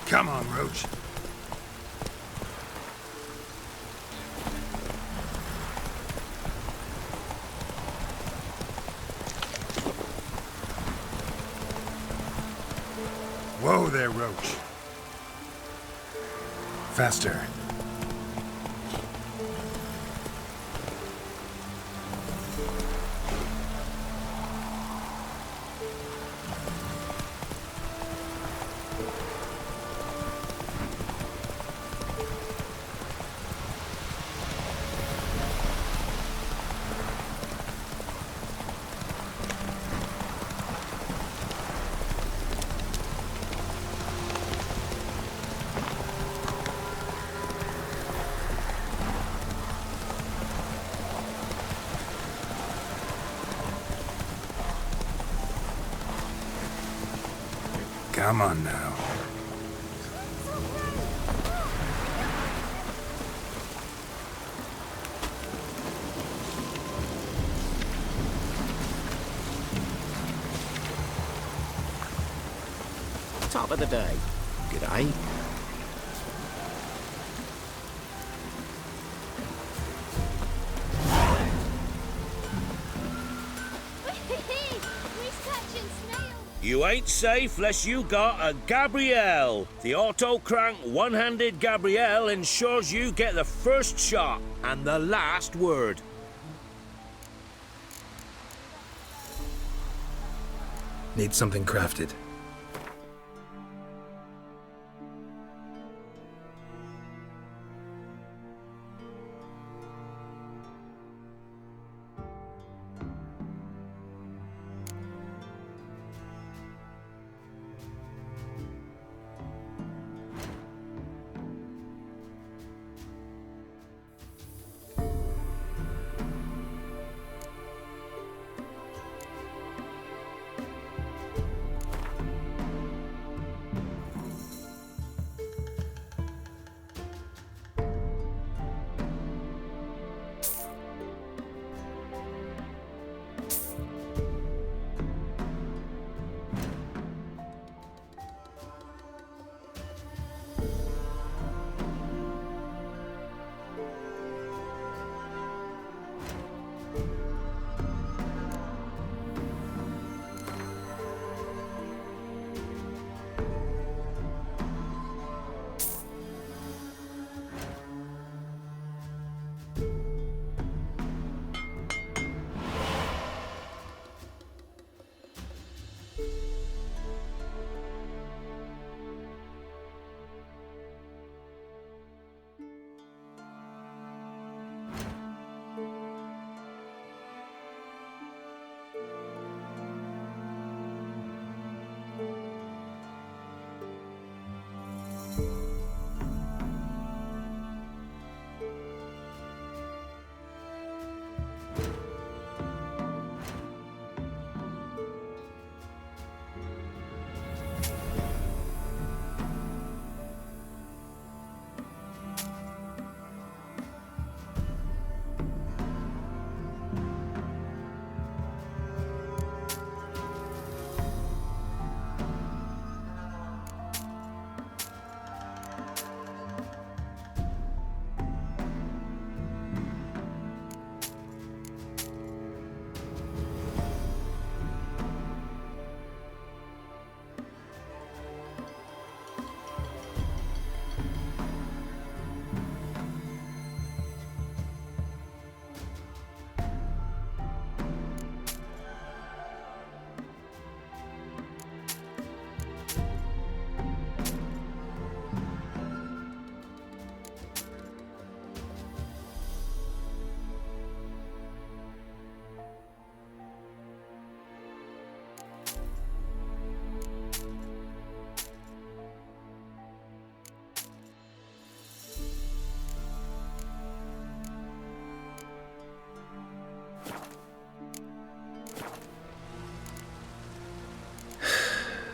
Come on, Roach. Whoa there, Roach. Faster. Come on now. Top of the day. G'day. You ain't safe less you got a Gabrielle. The auto-crank one-handed Gabrielle ensures you get the first shot and the last word. Need something crafted.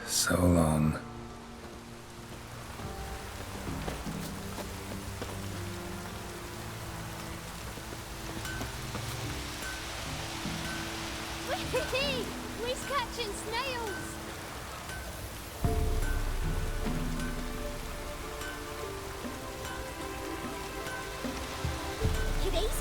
So long. We's catching snails! Kiddies,